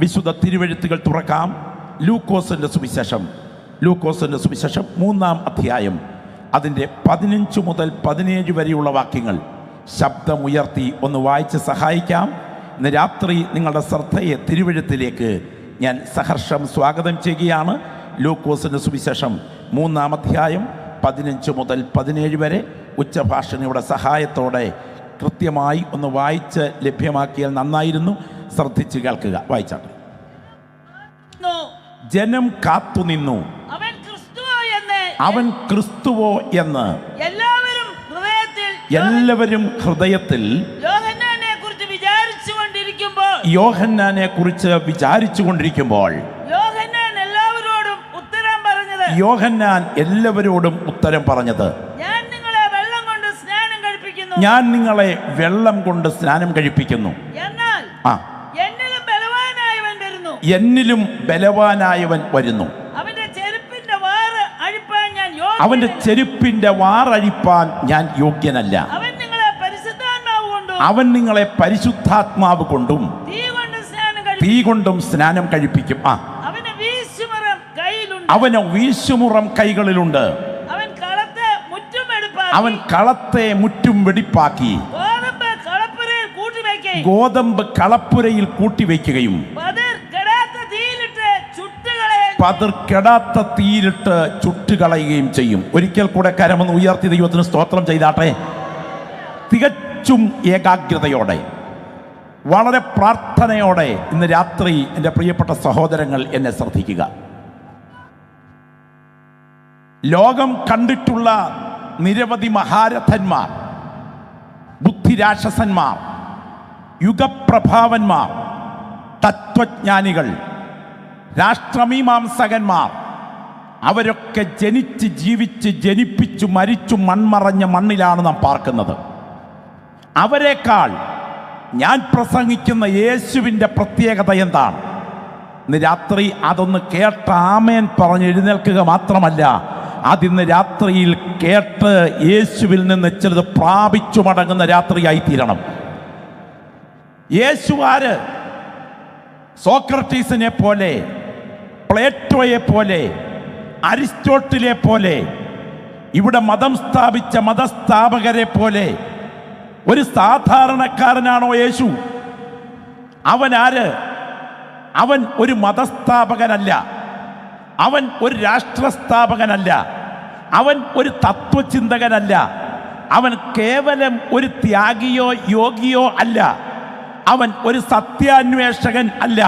വിശുദ്ധ തിരുവെഴുത്തുകൾ തുറക്കാം. ലൂക്കോസിൻ്റെ സുവിശേഷം 3-ാം അധ്യായം അതിൻ്റെ 15 മുതൽ 17 വരെയുള്ള വാക്യങ്ങൾ ശബ്ദമുയർത്തി ഒന്ന് വായിച്ച് സഹായിക്കാം. ഇന്ന് രാത്രി നിങ്ങളുടെ ശ്രദ്ധയെ തിരുവെഴുത്തിലേക്ക് ഞാൻ സഹർഷം സ്വാഗതം ചെയ്യുകയാണ്. ലൂക്കോസിൻ്റെ സുവിശേഷം 3-ാം അധ്യായം 15 മുതൽ 17 വരെ ഉച്ചഭാഷണിയുടെ സഹായത്തോടെ കൃത്യമായി ഒന്ന് വായിച്ച് ലഭ്യമാക്കിയാൽ നന്നായിരുന്നു. ശ്രദ്ധിച്ച് കേൾക്കുക. വായിച്ചാട്ടെ. ജനം കാത്തുനിന്നു, അവൻ ക്രിസ്തുവോ എന്ന് എല്ലാവരും ഹൃദയത്തിൽ യോഹന്നാനെ കുറിച്ച് വിചാരിച്ചു കൊണ്ടിരിക്കുമ്പോൾ യോഹന്നാൻ എല്ലാവരോടും ഉത്തരം പറഞ്ഞത്, ഞാൻ നിങ്ങളെ വെള്ളം കൊണ്ട് സ്നാനം കഴിപ്പിക്കുന്നു, എന്നിലും ബലവാനായവൻ വരുന്നു, അവന്റെ ചെരുപ്പിന്റെ വാറഴിപ്പാൻ ഞാൻ യോഗ്യനല്ല, അവൻ നിങ്ങളെ പരിശുദ്ധാത്മാവ് കൊണ്ടും തീ കൊണ്ടും സ്നാനം കഴിപ്പിക്കും. അവന് വീശുമുറം കൈകളിലുണ്ട്, അവൻ കളത്തെ മുറ്റും വെടിപ്പാക്കി ഗോതമ്പ് കളപ്പുരയിൽ കൂട്ടിവെക്കുകയും പതിർക്കെടാത്ത തീയിലിട്ട് ചുട്ടുകളയുകയും ചെയ്യും. ഒരിക്കൽ കൂടെ കരമൊന്ന് ഉയർത്തി ദൈവത്തിന് സ്തോത്രം ചെയ്താട്ടെ. തികച്ചും ഏകാഗ്രതയോടെ, വളരെ പ്രാർത്ഥനയോടെ ഇന്ന് രാത്രി എൻ്റെ പ്രിയപ്പെട്ട സഹോദരങ്ങൾ എന്നെ ശ്രദ്ധിക്കുക. ലോകം കണ്ടിട്ടുള്ള നിരവധി മഹാരഥന്മാർ, ബുദ്ധിരാക്ഷസന്മാർ, യുഗപ്രഭാവന്മാർ, തത്വജ്ഞാനികൾ, രാഷ്ട്രമീമാംസകന്മാർ, അവരൊക്കെ ജനിച്ച് ജീവിച്ച് ജനിപ്പിച്ചു മരിച്ചു മൺമറഞ്ഞ മണ്ണിലാണ് നാം പാർക്കുന്നത്. അവരെക്കാൾ ഞാൻ പ്രസംഗിക്കുന്ന യേശുവിൻ്റെ പ്രത്യേകത എന്താണ്? ഇന്ന് രാത്രി അതൊന്ന് കേട്ട് ആമേൻ പറഞ്ഞ് എഴുന്നേൽക്കുക മാത്രമല്ല, അതിന്ന് രാത്രിയിൽ കേട്ട് യേശുവിൽ നിന്ന് ചിലത് പ്രാപിച്ചു മടങ്ങുന്ന രാത്രിയായി തീരണം. യേശു ആര്? സോക്രട്ടീസിനെ പോലെ, പ്ലേറ്റോയെ പോലെ, അരിസ്റ്റോട്ടിലെ പോലെ, ഇവിടെ മതം സ്ഥാപിച്ച മതസ്ഥാപകരെ പോലെ ഒരു സാധാരണക്കാരനാണോ യേശു? അവൻ ആര്? അവൻ ഒരു മതസ്ഥാപകനല്ല, അവൻ ഒരു രാഷ്ട്രസ്ഥാപകനല്ല, അവൻ ഒരു തത്വചിന്തകനല്ല, അവൻ കേവലം ഒരു ത്യാഗിയോ യോഗിയോ അല്ല, അവൻ ഒരു സത്യാന്വേഷകൻ അല്ല,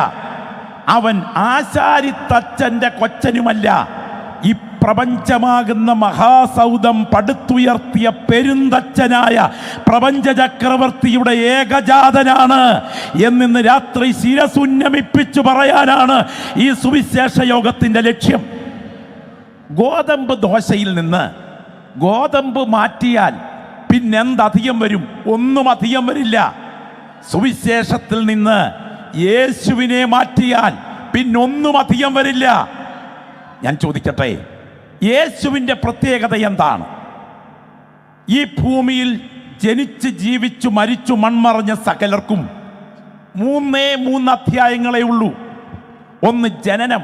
അവൻ ആശാരിത്തച്ഛൻ്റെ കൊച്ചനുമല്ല. ഈ പ്രപഞ്ചമാകുന്ന മഹാസൗധം പടുത്തുയർത്തിയ പെരുന്തച്ഛനായ പ്രപഞ്ച ചക്രവർത്തിയുടെ ഏകജാതനാണ് എന്നിന്ന് രാത്രി ശിരസുന്നമിപ്പിച്ചു പറയാനാണ് ഈ സുവിശേഷ യോഗത്തിൻ്റെ ലക്ഷ്യം. ഗോതമ്പ് ദോശയിൽ നിന്ന് ഗോതമ്പ് മാറ്റിയാൽ പിന്നെന്തധികം വരും? ഒന്നും അധികം വരില്ല. സുവിശേഷത്തിൽ നിന്ന് യേശുവിനെ മാറ്റിയാൽ പിന്നൊന്നും അധികം വരില്ല. ഞാൻ ചോദിക്കട്ടെ, യേശുവിൻ്റെ പ്രത്യേകത എന്താണ്? ഈ ഭൂമിയിൽ ജനിച്ച് ജീവിച്ചു മരിച്ചു മൺമറഞ്ഞ സകലർക്കും 3 അധ്യായങ്ങളേ ഉള്ളൂ. 1 ജനനം,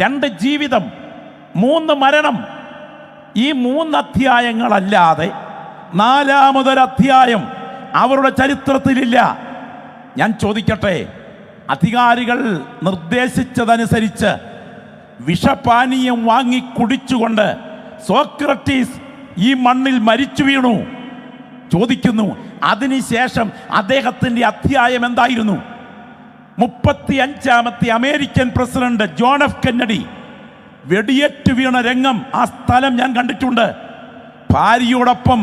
2 ജീവിതം, 3 മരണം. ഈ 3 അധ്യായങ്ങളല്ലാതെ 4-മതൊരു അധ്യായം അവരുടെ ചരിത്രത്തിലില്ല. ഞാൻ ചോദിക്കട്ടെ, അധികാരികൾ നിർദ്ദേശിച്ചതനുസരിച്ച് വിഷപാനീയം വാങ്ങി കുടിച്ചുകൊണ്ട് സോക്രട്ടീസ് ഈ മണ്ണിൽ മരിച്ചു വീണു. ചോദിക്കുന്നു, അതിനുശേഷം അദ്ദേഹത്തിൻ്റെ അധ്യായം എന്തായിരുന്നു? 35ാമത്തെ American president John F Kennedy വെടിയേറ്റ് വീണ രംഗം, ആ സ്ഥലം ഞാൻ കണ്ടിട്ടുണ്ട്. ഭാര്യയോടൊപ്പം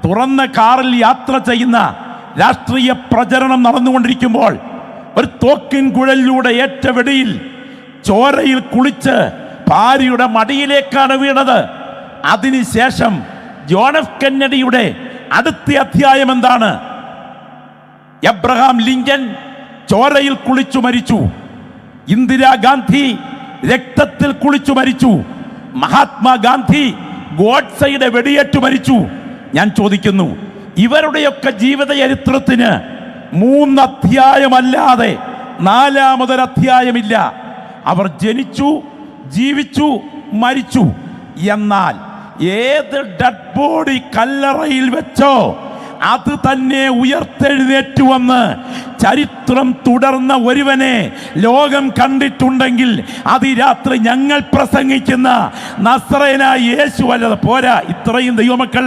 തുറന്ന കാറിൽ യാത്ര ചെയ്യുന്ന രാഷ്ട്രീയ പ്രചരണം നടന്നുകൊണ്ടിരിക്കുമ്പോൾ ഒരു തോക്കിൻ കുഴലിലൂടെ ഏറ്റ വെടിയിൽ ചോരയിൽ കുളിച്ച് ഭാര്യയുടെ മടിയിലേക്കാണ് വീണത്. അതിനുശേഷം ജോൺ എഫ് കെന്നഡിയുടെ അടുത്ത അധ്യായം എന്താണ്? എബ്രഹാം ലിങ്കൻ ചോരയിൽ കുളിച്ചു മരിച്ചു, ഇന്ദിരാഗാന്ധി രക്തത്തിൽ കുളിച്ചു മരിച്ചു, മഹാത്മാഗാന്ധി ഗോഡ്സയുടെ വെടിയേറ്റു മരിച്ചു. ഞാൻ ചോദിക്കുന്നു, ഇവരുടെയൊക്കെ ജീവിത ചരിത്രത്തിന് 3 അധ്യായമല്ലാതെ 4-ാമതൊരധ്യായമില്ല. അവർ ജനിച്ചു, ജീവിച്ചു, മരിച്ചു. എന്നാൽ ഏത് ഡെഡ് ബോഡി കല്ലറയിൽ വെച്ചോ അത് തന്നെ ഉയർത്തെഴുന്നേറ്റു വന്ന് ചരിത്രം തുടർന്ന ഒരുവനെ ലോകം കണ്ടിട്ടുണ്ടെങ്കിൽ അത് ഈ രാത്രി ഞങ്ങൾ പ്രസംഗിക്കുന്ന നസ്രയനായ യേശു അല്ലത്. പോരാ, ഇത്രയും ദൈവമക്കൾ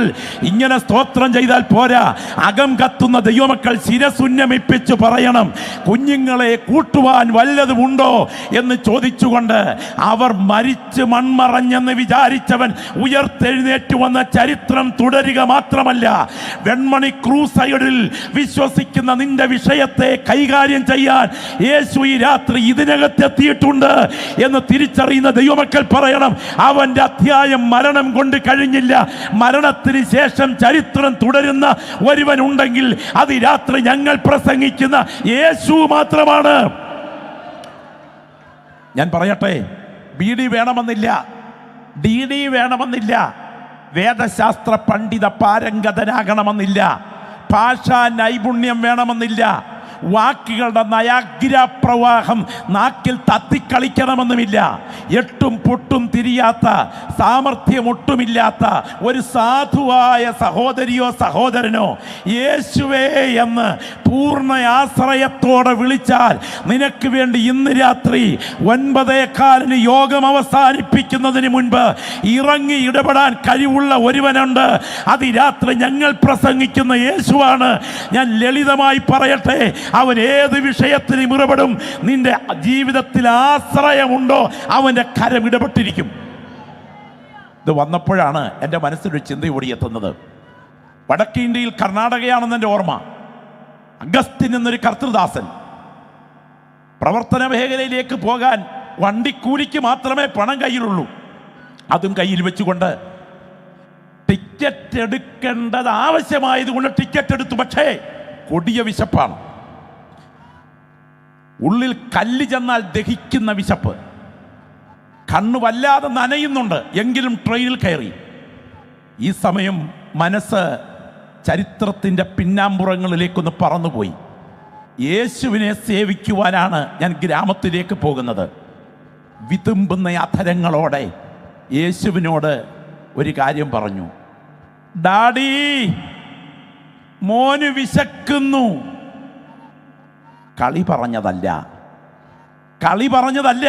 ഇങ്ങനെ സ്തോത്രം ചെയ്താൽ പോരാ. അകം കത്തുന്ന ദൈവമക്കൾ ശിരസുന്നമിപ്പിച്ച് പറയണം, കുഞ്ഞുങ്ങളെ കൂട്ടുവാൻ വല്ലതുമുണ്ടോ എന്ന് ചോദിച്ചുകൊണ്ട് അവർ മരിച്ച് മൺമറഞ്ഞെന്ന് വിചാരിച്ചവൻ ഉയർത്തെഴുന്നേറ്റു വന്ന ചരിത്രം തുടരുക മാത്രമല്ല, വെൺമണി ക്രൂസൈഡിൽ വിശ്വസിക്കുന്ന നിന്റെ വിഷയത്തെ കൈകാര്യം ചെയ്യാൻ യേശു ഈ രാത്രി ഇതിനകത്തെത്തിയിട്ടുണ്ട് എന്ന് തിരിച്ചറിയുന്ന ദൈവമക്കൾ പറയണം, അവന്റെ അധ്യായം മരണം കൊണ്ട് കഴിഞ്ഞില്ല. മരണത്തിന് ശേഷം ചരിത്രം തുടരുന്ന ഒരുവൻ ഉണ്ടെങ്കിൽ അത് ഈ രാത്രി ഞങ്ങൾ പ്രസംഗിക്കുന്ന യേശു മാത്രമാണ്. ഞാൻ പറയട്ടെ, BD വേണമെന്നില്ല, DD വേണമെന്നില്ല, വേദശാസ്ത്ര പണ്ഡിത പാരംഗതനാകണമെന്നില്ല, ഭാഷാ നൈപുണ്യം വേണമെന്നില്ല, വാക്കുകളുടെ നയാഗ്രാപ്രവാഹം നാക്കിൽ തത്തിക്കളിക്കണമെന്നുമില്ല. എട്ടും പൊട്ടും തിരിയാത്ത, സാമർഥ്യമൊട്ടുമില്ലാത്ത ഒരു സാധുവായ സഹോദരിയോ സഹോദരനോ യേശുവേ എന്ന് പൂർണ്ണ ആശ്രയത്തോടെ വിളിച്ചാൽ നിനക്ക് വേണ്ടി ഇന്ന് രാത്രി 9:15 യോഗം അവസാനിപ്പിക്കുന്നതിന് മുൻപ് ഇറങ്ങി ഇടപെടാൻ കഴിവുള്ള ഒരുവനുണ്ട്. അത് ഈ രാത്രി ഞങ്ങൾ പ്രസംഗിക്കുന്ന യേശുവാണ്. ഞാൻ ലളിതമായി പറയട്ടെ, അവൻ ഏത് വിഷയത്തിനും ഇടപെടും. നിന്റെ ജീവിതത്തിൽ ആശ്രയമുണ്ടോ അവന്റെ കരം ഇടപെട്ടിരിക്കും. ഇത് വന്നപ്പോഴാണ് എൻ്റെ മനസ്സിലൊരു ചിന്ത ഓടിയെത്തുന്നത്. വടക്കേ ഇന്ത്യയിൽ കർണാടകയാണെന്ന് എൻ്റെ ഓർമ്മ. അഗസ്റ്റിൻ എന്നൊരു കർത്തൃദാസൻ പ്രവർത്തന മേഖലയിലേക്ക് പോകാൻ വണ്ടിക്കൂലിക്ക് മാത്രമേ പണം കയ്യിലുള്ളൂ. അതും കയ്യിൽ വെച്ചുകൊണ്ട് ടിക്കറ്റ് എടുക്കേണ്ടത് ആവശ്യമായതുകൊണ്ട് ടിക്കറ്റ് എടുത്തു. പക്ഷേ കൊടിയ വിശപ്പാണ്, ഉള്ളിൽ കല്ല് ചെന്നാൽ ദഹിക്കുന്ന വിശപ്പ്, കണ്ണു വല്ലാതെ നനയുന്നുണ്ട്. എങ്കിലും ട്രെയിനിൽ കയറി. ഈ സമയം മനസ്സ് ചരിത്രത്തിൻ്റെ പിന്നാമ്പുറങ്ങളിലേക്കൊന്ന് പറന്നുപോയി. യേശുവിനെ സേവിക്കുവാനാണ് ഞാൻ ഗ്രാമത്തിലേക്ക് പോകുന്നത്. വിതുമ്പുന്ന അധരങ്ങളോടെ യേശുവിനോട് ഒരു കാര്യം പറഞ്ഞു, ഡാഡി മോന് വിശക്കുന്നു. കളി പറഞ്ഞതല്ല,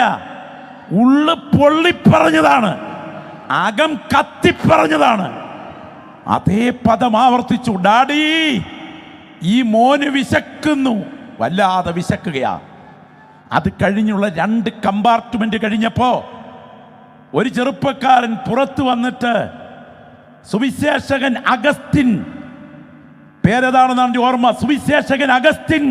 ഉള്ളു പൊള്ളിപ്പറഞ്ഞതാണ്, അകം കത്തിപ്പറഞ്ഞതാണ്. അതേ പദം ആവർത്തിച്ചു, ഡാഡി ഈ മോന് വിശക്കുന്നു. വല്ലാതെ വിശക്കുകയാ. അത് കഴിഞ്ഞുള്ള 2 കമ്പാർട്ട്മെന്റ് കഴിഞ്ഞപ്പോ ഒരു ചെറുപ്പക്കാരൻ പുറത്തു വന്നിട്ട്, സുവിശേഷകൻ അഗസ്റ്റിൻ, പേരേതാണെന്നാണ് ഓർമ്മ, സുവിശേഷകൻ അഗസ്റ്റിൻ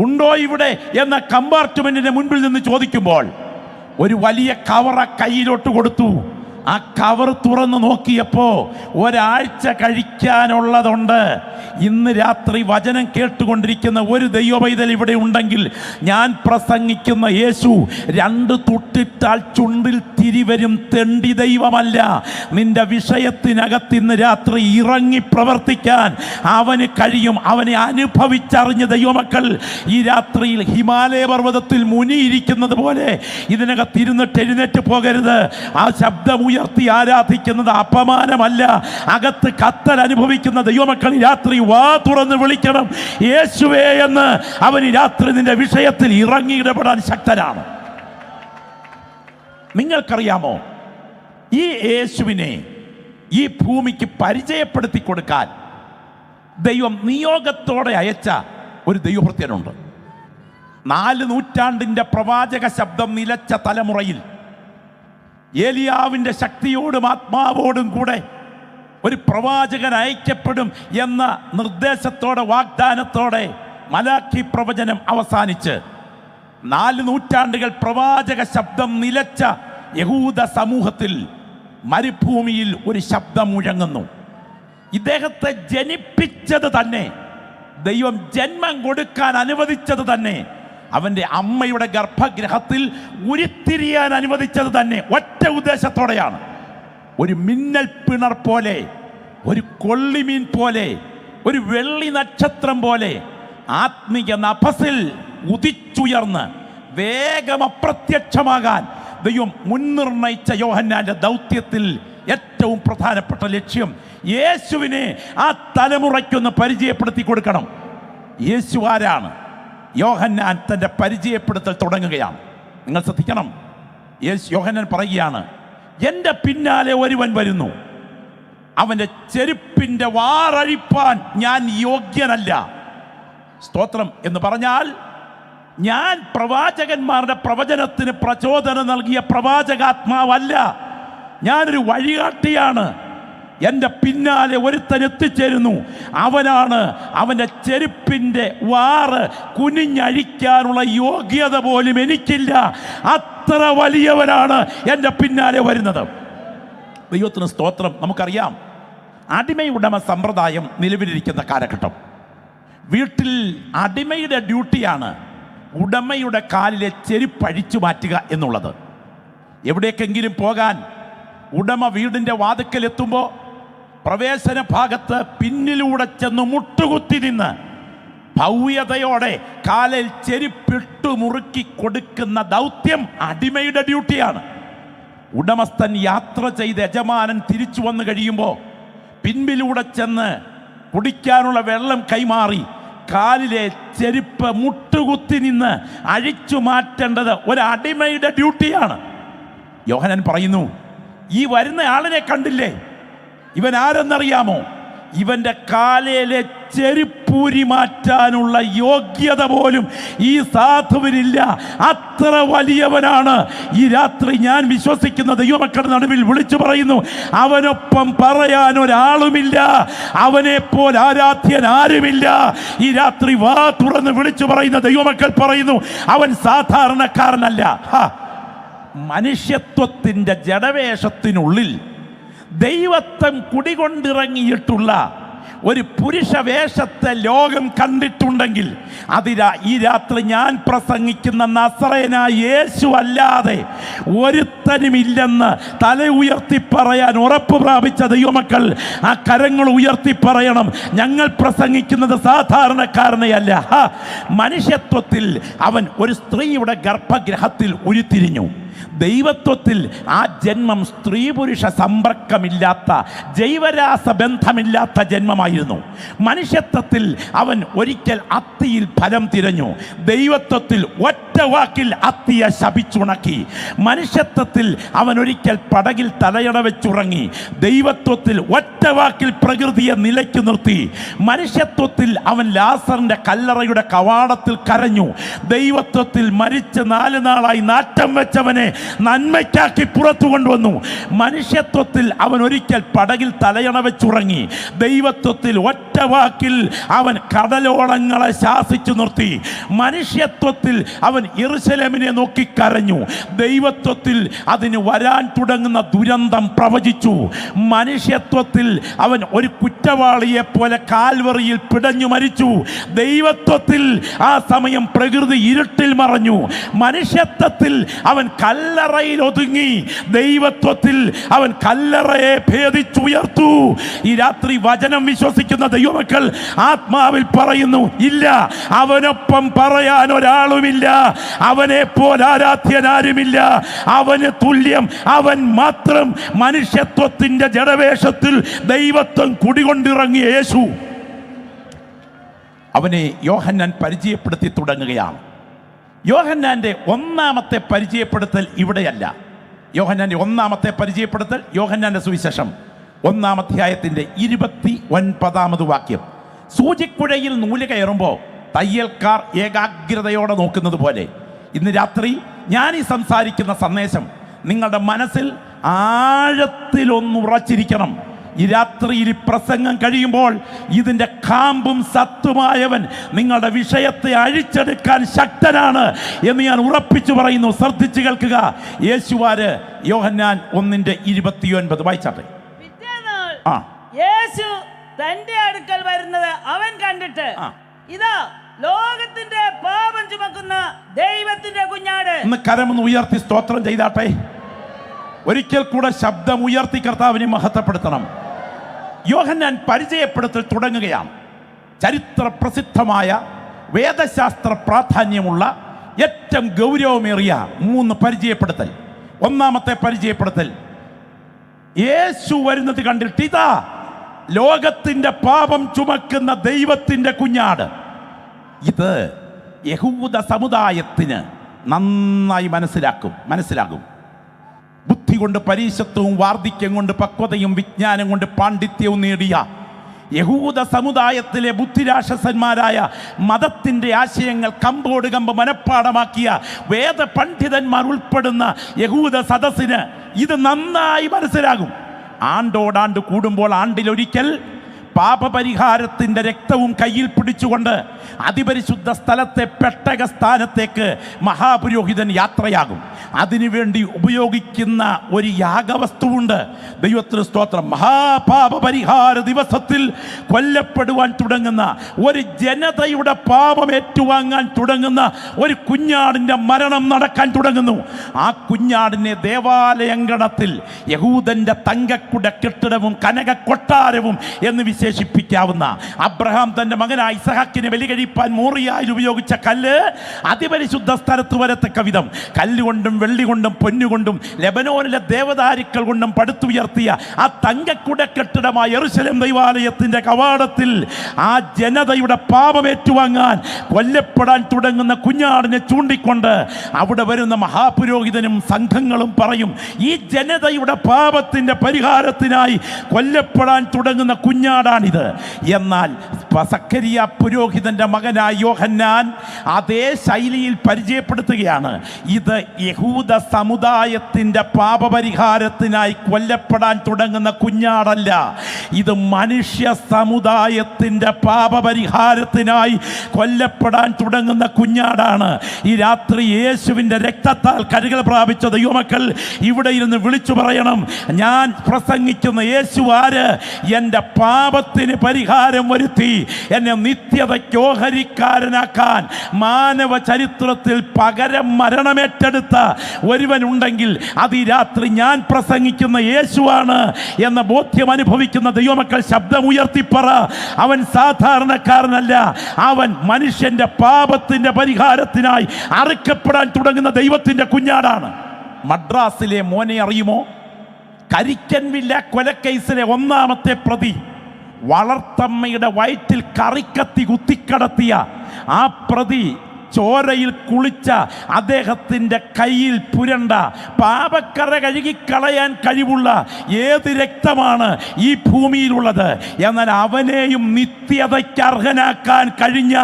ഉണ്ടോ ഇവിടെ എന്ന കമ്പാർട്ട്മെന്റിന്റെ മുൻപിൽ നിന്ന് ചോദിക്കുമ്പോൾ ഒരു വലിയ കവറ കയ്യിലോട്ട് കൊടുത്തു. ആ കവർ തുറന്ന് നോക്കിയപ്പോ ഒരാഴ്ച കഴിക്കാനുള്ളതുണ്ട്. ഇന്ന് രാത്രി വചനം കേട്ടുകൊണ്ടിരിക്കുന്ന ഒരു ദൈവപൈതൽ ഇവിടെ ഉണ്ടെങ്കിൽ ഞാൻ പ്രസംഗിക്കുന്ന യേശു 2 തുട്ടിട്ടാൽ ചുണ്ടിൽ തിരിവരും തെണ്ടി ദൈവമല്ല. നിന്റെ വിഷയത്തിനകത്ത് ഇന്ന് രാത്രി ഇറങ്ങി പ്രവർത്തിക്കാൻ അവന് കഴിയും. അവനെ അനുഭവിച്ചറിഞ്ഞ ദൈവമക്കൾ ഈ രാത്രിയിൽ ഹിമാലയ പർവ്വതത്തിൽ മുനിയിരിക്കുന്നത് പോലെ ഇതിനകത്ത് ഇരുന്നിട്ട് എഴുന്നേറ്റ് പോകരുത്. ആ ശബ്ദം ഉയർത്തി ആരാധിക്കുന്നത് അപമാനമല്ല. അകത്ത് കത്തൽ അനുഭവിക്കുന്ന ദൈവമക്കൾ ഈ രാത്രി വാ തുറന്ന് വിളിക്കണം, യേശുവേ എന്ന്. അവൻ ഈ രാത്രി നിന്റെ വിഷയത്തിൽ ഇറങ്ങി ഇടപെടാൻ ശക്തനാണ്. നിങ്ങൾക്കറിയാമോ, ഈ യേശുവിനെ ഈ ഭൂമിക്ക് പരിചയപ്പെടുത്തി കൊടുക്കാൻ ദൈവം നിയോഗത്തോടെ അയച്ച ഒരു ദൈവഭൃത്യനുണ്ട്. 4 നൂറ്റാണ്ടിൻ്റെ പ്രവാചക ശബ്ദം നിലച്ച തലമുറയിൽ ഏലിയാവിൻ്റെ ശക്തിയോടും ആത്മാവോടും കൂടെ ഒരു പ്രവാചകൻ അയക്കപ്പെടും എന്ന നിർദ്ദേശത്തോടെ, വാഗ്ദാനത്തോടെ മലാക്കി പ്രവചനം അവസാനിച്ച് 4 നൂറ്റാണ്ടുകൾ പ്രവാചക ശബ്ദം നിലച്ച യഹൂദ സമൂഹത്തിൽ മരുഭൂമിയിൽ ഒരു ശബ്ദം മുഴങ്ങുന്നു. ഇദ്ദേഹത്തെ ജനിപ്പിച്ചത് തന്നെ, ദൈവം ജന്മം കൊടുക്കാൻ അനുവദിച്ചത് തന്നെ, അവൻ്റെ അമ്മയുടെ ഗർഭഗൃഹത്തിൽ ഉരുത്തിരിയാൻ അനുവദിച്ചത് തന്നെ ഒറ്റ ഉദ്ദേശത്തോടെയാണ്. ഒരു മിന്നൽ പിണർ പോലെ, ഒരു കൊള്ളിമീൻ പോലെ, ഒരു വെള്ളി നക്ഷത്രം പോലെ ആത്മീയ നഭസിൽ ഉദിച്ചുയർന്ന് വേഗം അപ്രത്യക്ഷമാകാൻ ദൈവം മുൻനിർണയിച്ച യോഹന്നാന്റെ ദൗത്യത്തിൽ ഏറ്റവും പ്രധാനപ്പെട്ട ലക്ഷ്യം യേശുവിനെ ആ തലമുറയ്ക്കൊന്ന് പരിചയപ്പെടുത്തി കൊടുക്കണം. യേശു ആരാണ്? യോഹന്നാൻ തൻ്റെ പരിചയപ്പെടുത്തൽ തുടങ്ങുകയാണ്. നിങ്ങൾ ശ്രദ്ധിക്കണം. യോഹന്നാൻ പറയുകയാണ്, എൻ്റെ പിന്നാലെ ഒരുവൻ വരുന്നു, അവൻ്റെ ചെരുപ്പിൻ്റെ വാറഴിപ്പാൻ ഞാൻ യോഗ്യനല്ല. സ്തോത്രം. എന്ന് പറഞ്ഞാൽ ഞാൻ പ്രവാചകന്മാരുടെ പ്രവചനത്തിന് പ്രചോദനം നൽകിയ പ്രവാചകാത്മാവല്ല, ഞാനൊരു വഴികാട്ടിയാണ്. എൻ്റെ പിന്നാലെ ഒരുത്തൻ എത്തിച്ചേരുന്നു, അവനാണ്, അവൻ്റെ ചെരുപ്പിൻ്റെ വാറ് കുനിഞ്ഞഴിക്കാനുള്ള യോഗ്യത പോലും എനിക്കില്ല. അത്ര വലിയവനാണ് എൻ്റെ പിന്നാലെ വരുന്നത്. ദൈവത്തിന് സ്തോത്രം. നമുക്കറിയാം, അടിമയുടമ സമ്പ്രദായം നിലവിലിരിക്കുന്ന കാലഘട്ടം. വീട്ടിൽ അടിമയുടെ ഡ്യൂട്ടിയാണ് ഉടമയുടെ കാലിലെ ചെരുപ്പഴിച്ചു മാറ്റുക എന്നുള്ളത്. എവിടേക്കെങ്കിലും പോകാൻ ഉടമ വീടിൻ്റെ വാതിക്കലെത്തുമ്പോൾ പ്രവേശന ഭാഗത്ത് പിന്നിലൂടെ ചെന്ന് മുട്ടുകുത്തി നിന്ന് ഭവ്യതയോടെ കാലിൽ ചെരുപ്പിട്ടു മുറുക്കി കൊടുക്കുന്ന ദൗത്യം അടിമയുടെ ഡ്യൂട്ടിയാണ്. ഉടമസ്ഥൻ യാത്ര ചെയ്ത് യജമാനൻ തിരിച്ചു വന്നു കഴിയുമ്പോൾ പിൻപിലൂടെ ചെന്ന് കുടിക്കാനുള്ള വെള്ളം കൈമാറി കാലിലെ ചെരുപ്പ് മുട്ടുകുത്തി നിന്ന് അഴിച്ചു മാറ്റേണ്ടത് ഒരു അടിമയുടെ ഡ്യൂട്ടിയാണ്. യോഹന്നാൻ പറയുന്നു, ഈ വരുന്ന ആളിനെ കണ്ടില്ലേ? ഇവൻ ആരെന്നറിയാമോ? ഇവൻ്റെ കാലിലെ ചെരുപ്പൂരി മാറ്റാനുള്ള യോഗ്യത പോലും ഈ സാധുവിനില്ല. അത്ര വലിയവനാണ്. ഈ രാത്രി ഞാൻ വിശ്വസിക്കുന്ന ദൈവമക്കളുടെ നടുവിൽ വിളിച്ചു പറയുന്നു, അവനൊപ്പം പറയാൻ ഒരാളുമില്ല, അവനെപ്പോൾ ആരാധ്യൻ ആരുമില്ല. ഈ രാത്രി വാ തുറന്ന് വിളിച്ചു പറയുന്ന ദൈവമക്കൾ പറയുന്നു, അവൻ സാധാരണക്കാരനല്ല. മനുഷ്യത്വത്തിൻ്റെ ജഡവേഷത്തിനുള്ളിൽ ദൈവത്വം കുടികൊണ്ടിറങ്ങിയിട്ടുള്ള ഒരു പുരുഷ വേഷത്തെ ലോകം കണ്ടിട്ടുണ്ടെങ്കിൽ ഈ രാത്രി ഞാൻ പ്രസംഗിക്കുന്ന നസറേനായ യേശു അല്ലാതെ ഒരുത്തനുമില്ലെന്ന് തല ഉയർത്തി പറയാൻ ഉറപ്പ് പ്രാപിച്ച ദൈവമക്കൾ ആ കരങ്ങൾ ഉയർത്തി പറയണം, ഞങ്ങൾ പ്രസംഗിക്കുന്നത് സാധാരണക്കാരനെയല്ല. മനുഷ്യത്വത്തിൽ അവൻ ഒരു സ്ത്രീയുടെ ഗർഭഗൃഹത്തിൽ ഉരുത്തിരിഞ്ഞു. ദൈവത്വത്തിൽ ആ ജന്മം സ്ത്രീ പുരുഷ സമ്പർക്കമില്ലാത്ത, ജൈവരാസ ബന്ധമില്ലാത്ത ജന്മമായിരുന്നു. മനുഷ്യത്വത്തിൽ അവൻ ഒരിക്കൽ അത്തിയിൽ ഫലം തിരഞ്ഞു. ദൈവത്വത്തിൽ ഒറ്റ വാക്കിൽ അത്തിയെ ശപിച്ചുണക്കി. മനുഷ്യത്വത്തിൽ അവൻ ഒരിക്കൽ പടകിൽ തലയണ വെച്ചുറങ്ങി. ദൈവത്വത്തിൽ ഒറ്റ വാക്കിൽ പ്രകൃതിയെ നിലയ്ക്ക് നിർത്തി. മനുഷ്യത്വത്തിൽ അവൻ ലാസറിന്റെ കല്ലറയുടെ കവാടത്തിൽ കരഞ്ഞു. ദൈവത്വത്തിൽ മരിച്ച് 4 നാളായി നാറ്റം വെച്ചവനെ നന്മയ്ക്കാക്കി പുറത്തു കൊണ്ടുവന്നു. മനുഷ്യത്വത്തിൽ അവൻ ഒരിക്കൽ പടകിൽ തലയണ വെച്ചുറങ്ങി. ദൈവത്വത്തിൽ ഒറ്റ വാക്കിൽ അവൻ കടലോളങ്ങളെ ശാസിച്ചു നിർത്തി. മനുഷ്യത്വത്തിൽ അവൻ യെരൂശലേമിനെ നോക്കി കരഞ്ഞു. ദൈവത്വത്തിൽ അതിന് വരാൻ തുടങ്ങുന്ന ദുരന്തം പ്രവചിച്ചു. മനുഷ്യത്വത്തിൽ അവൻ ഒരു കുറ്റവാളിയെ പോലെ കാൽവറിയിൽ പിടഞ്ഞു മരിച്ചു. ദൈവത്വത്തിൽ ആ സമയം പ്രകൃതി ഇരുട്ടിൽ മറഞ്ഞു. മനുഷ്യത്വത്തിൽ അവൻ കല്ലറയിൽ ഒതുങ്ങി. ദൈവത്വത്തിൽ അവൻ കല്ലറയെ ഭേദിച്ചുയർത്തു. ഈ രാത്രി വചനം വിശ്വസിക്കുന്ന ദൈവമക്കൾ ആത്മാവിൽ പറയുന്നു, ഇല്ല, അവനൊപ്പം പറയാൻ ഒരാളുമില്ല, അവനെ പോലെ ആരാധ്യനാരുമില്ല, അവന് തുല്യം അവൻ മാത്രം. മനുഷ്യത്വത്തിന്റെ ജഡവേഷത്തിൽ ദൈവത്വം കുടികൊണ്ടിറങ്ങിയ യേശു, അവനെ യോഹന്നാൻ പരിചയപ്പെടുത്തി തുടങ്ങുകയാണ്. യോഹന്നാന്റെ ഒന്നാമത്തെ പരിചയപ്പെടുത്തൽ ഇവിടെയല്ല. യോഹന്നാന്റെ ഒന്നാമത്തെ പരിചയപ്പെടുത്തൽ യോഹന്നാന്റെ സുവിശേഷം 1-ാം അധ്യായത്തിന്റെ 29-ാമത് വാക്യം. സൂചിക്കുഴയിൽ നൂല് കയറുമ്പോൾ തയ്യൽക്കാർ ഏകാഗ്രതയോടെ നോക്കുന്നത് പോലെ ഇന്ന് രാത്രി ഞാൻ ഈ സംസാരിക്കുന്ന സന്ദേശം നിങ്ങളുടെ മനസ്സിൽ ആഴത്തിലൊന്നുറച്ചിരിക്കണം. ഈ രാത്രിയിൽ പ്രസംഗം കഴിയുമ്പോൾ ഇതിൻ്റെ കാമ്പും സത്തുമായവൻ നിങ്ങളുടെ വിഷയത്തെ അഴിച്ചെടുക്കാൻ ശക്തനാണ് എന്ന് ഞാൻ ഉറപ്പിച്ചു പറയുന്നു. ശ്രദ്ധിച്ചു കേൾക്കുക. യേശുവാര് യോഹന്നാൻ 1:29 വായിച്ചാട്ടെ. യേശു തന്റെ അടുക്കൽ വരുന്നത് അവൻ കണ്ടിട്ട്, ഇതാ ലോകത്തിന്റെ പാപം ചുമക്കുന്ന ദൈവത്തിന്റെ കുഞ്ഞാട്. ഒന്ന് കരമൊന്ന് ഉയർത്തി സ്തോത്രം ചെയ്താട്ടെ. ഒരിക്കൽ കൂടെ ശബ്ദം ഉയർത്തി കർത്താവിനെ മഹത്വപ്പെടുത്തണം. യോഹന്നാൻ പരിചയപ്പെടുത്തൽ തുടങ്ങുകയാണ്. ചരിത്ര പ്രസിദ്ധമായ വേദശാസ്ത്ര പ്രാധാന്യമുള്ള ഏറ്റവും ഗൗരവമേറിയ 3 പരിചയപ്പെടുത്തൽ. ഒന്നാമത്തെ പരിചയപ്പെടുത്തൽ, യേശു വരുന്നത് കണ്ടിട്ട് ഇതാ ലോകത്തിന്റെ പാപം ചുമക്കുന്ന ദൈവത്തിന്റെ കുഞ്ഞാട്. ഇത് യഹൂദ സമുദായത്തിന് നന്നായി മനസ്സിലാകും. ബുദ്ധി കൊണ്ട്, പരീശത്വവും വാർദ്ധക്യം കൊണ്ട്, പക്വതയും വിജ്ഞാനം കൊണ്ട് പാണ്ഡിത്യവും നേടിയ യഹൂദ സമുദായത്തിലെ ബുദ്ധിരാക്ഷസന്മാരായ മതത്തിൻ്റെ ആശയങ്ങൾ കമ്പോട് കമ്പ് മനഃപ്പാടമാക്കിയ വേദ പണ്ഡിതന്മാർ ഉൾപ്പെടുന്ന യഹൂദ സദസ്സിന് ഇത് നന്നായി മനസ്സിലാകും. ആണ്ടോടാണ്ട് കൂടുമ്പോൾ ആണ്ടിലൊരിക്കൽ പാപപരിഹാരത്തിൻ്റെ രക്തവും കയ്യിൽ പിടിച്ചുകൊണ്ട് അതിപരിശുദ്ധ സ്ഥലത്തെ പെട്ടക സ്ഥാനത്തേക്ക് മഹാപുരോഹിതൻ യാത്രയാകും. അതിനുവേണ്ടി ഉപയോഗിക്കുന്ന ഒരു യാഗവസ്തുവുണ്ട്. ദൈവത്തിന് സ്തോത്രം. മഹാപാപപരിഹാര ദിവസത്തിൽ കൊല്ലപ്പെടുവാൻ തുടങ്ങുന്ന ഒരു ജനതയുടെ പാപം ഏറ്റുവാങ്ങാൻ തുടങ്ങുന്ന ഒരു കുഞ്ഞാടിൻ്റെ മരണം നടക്കാൻ തുടങ്ങുന്നു. ആ കുഞ്ഞാടിനെ ദേവാലയങ്കണത്തിൽ യഹൂദന്റെ തങ്കക്കുട കെട്ടിടവും കനക കൊട്ടാരവും എന്ന് വിശേഷിപ്പിക്കാവുന്ന അബ്രഹാം തന്റെ മകനായ ഇസഹാക്കിനെ ബലി കഴിപ്പാൻ മോറിയായിൽ ഉപയോഗിച്ച കല്ല് അതിപരിശുദ്ധ സ്ഥലത്ത് വരത്തക്ക വിധം കല്ലുകൊണ്ടും വെള്ളി കൊണ്ടും പൊന്നുകൊണ്ടും ലെബനോനിലെ ദേവദാരുക്കൾ കൊണ്ടും പടുത്തുയർത്തിയ ആ തങ്കക്കുട കെട്ടിടമായ യെരൂശലേം ദൈവാലയത്തിന്റെ കവാടത്തിൽ ആ ജനതയുടെ പാപം ഏറ്റുവാങ്ങാൻ കൊല്ലപ്പെടാൻ തുടങ്ങുന്ന കുഞ്ഞാടിനെ ചൂണ്ടിക്കൊണ്ട് അവിടെ വരുന്ന മഹാപുരോഹിതനും സംഘങ്ങളും പറയും, ഈ ജനതയുടെ പാപത്തിന്റെ പരിഹാരത്തിനായി കൊല്ലപ്പെടാൻ തുടങ്ങുന്ന കുഞ്ഞാടാണിത്. എന്നാൽ സക്കറിയ പുരോഹിതന്റെ മകനായ യോഹന്നാൻ അതേ ശൈലിയിൽ പരിചയപ്പെടുത്തുകയാണ്, ഇത് യഹൂദ സമുദായത്തിന്റെ പാപപരിഹാരത്തിനായി കൊല്ലപ്പെടാൻ തുടങ്ങുന്ന കുഞ്ഞാടല്ല, ഇത് മനുഷ്യ സമുദായത്തിന്റെ പാപപരിഹാരത്തിനായി കൊല്ലപ്പെടാൻ തുടങ്ങുന്ന കുഞ്ഞാടാണ്. ഈ രാത്രി യേശുവിന്റെ രക്തത്താൽ കഴുകൽ പ്രാപിച്ച ദൈവമക്കൾ ഇവിടെ ഇരുന്ന് വിളിച്ചു പറയണം, ഞാൻ പ്രസംഗിക്കുന്ന യേശു ആര്? എൻ്റെ പാപത്തിന് പരിഹാരം വരുത്തി എന്നെ നിത്യതയ്ക്ക് ഓഹരിക്കാരനാക്കാൻ മാനവ ചരിത്രത്തിൽ പകരം മരണമേറ്റെടുത്ത ഒരുവനുണ്ടെങ്കിൽ അത് ഈ രാത്രി ഞാൻ പ്രസംഗിക്കുന്ന യേശുവാണ് എന്ന ബോധ്യം അനുഭവിക്കുന്ന ദൈവമക്കൾ ശബ്ദമുയർത്തിപ്പറ. അവൻ സാധാരണക്കാരനല്ല, അവൻ മനുഷ്യന്റെ പാപത്തിന്റെ പരിഹാരത്തിനായി അറുക്കപ്പെടാൻ തുടങ്ങുന്ന ദൈവത്തിന്റെ കുഞ്ഞാടാണ്. മദ്രാസിലെ മോനെ അറിയുമോ? കരിക്കൻവില്ല കൊലക്കേസിലെ 1ാമത്തെ പ്രതി, വളർത്തമ്മയുടെ വയറ്റിൽ കറിക്കത്തി കുത്തിക്കടത്തിയ ആ പ്രതി, ചോരയിൽ കുളിച്ച അദ്ദേഹത്തിൻ്റെ കയ്യിൽ പുരണ്ട പാപക്കറ കഴുകിക്കളയാൻ കഴിവുള്ള ഏത് രക്തമാണ് ഈ ഭൂമിയിലുള്ളത്? എന്നാൽ അവനെയും നിത്യതയ്ക്ക് അർഹനാക്കാൻ കഴിഞ്ഞ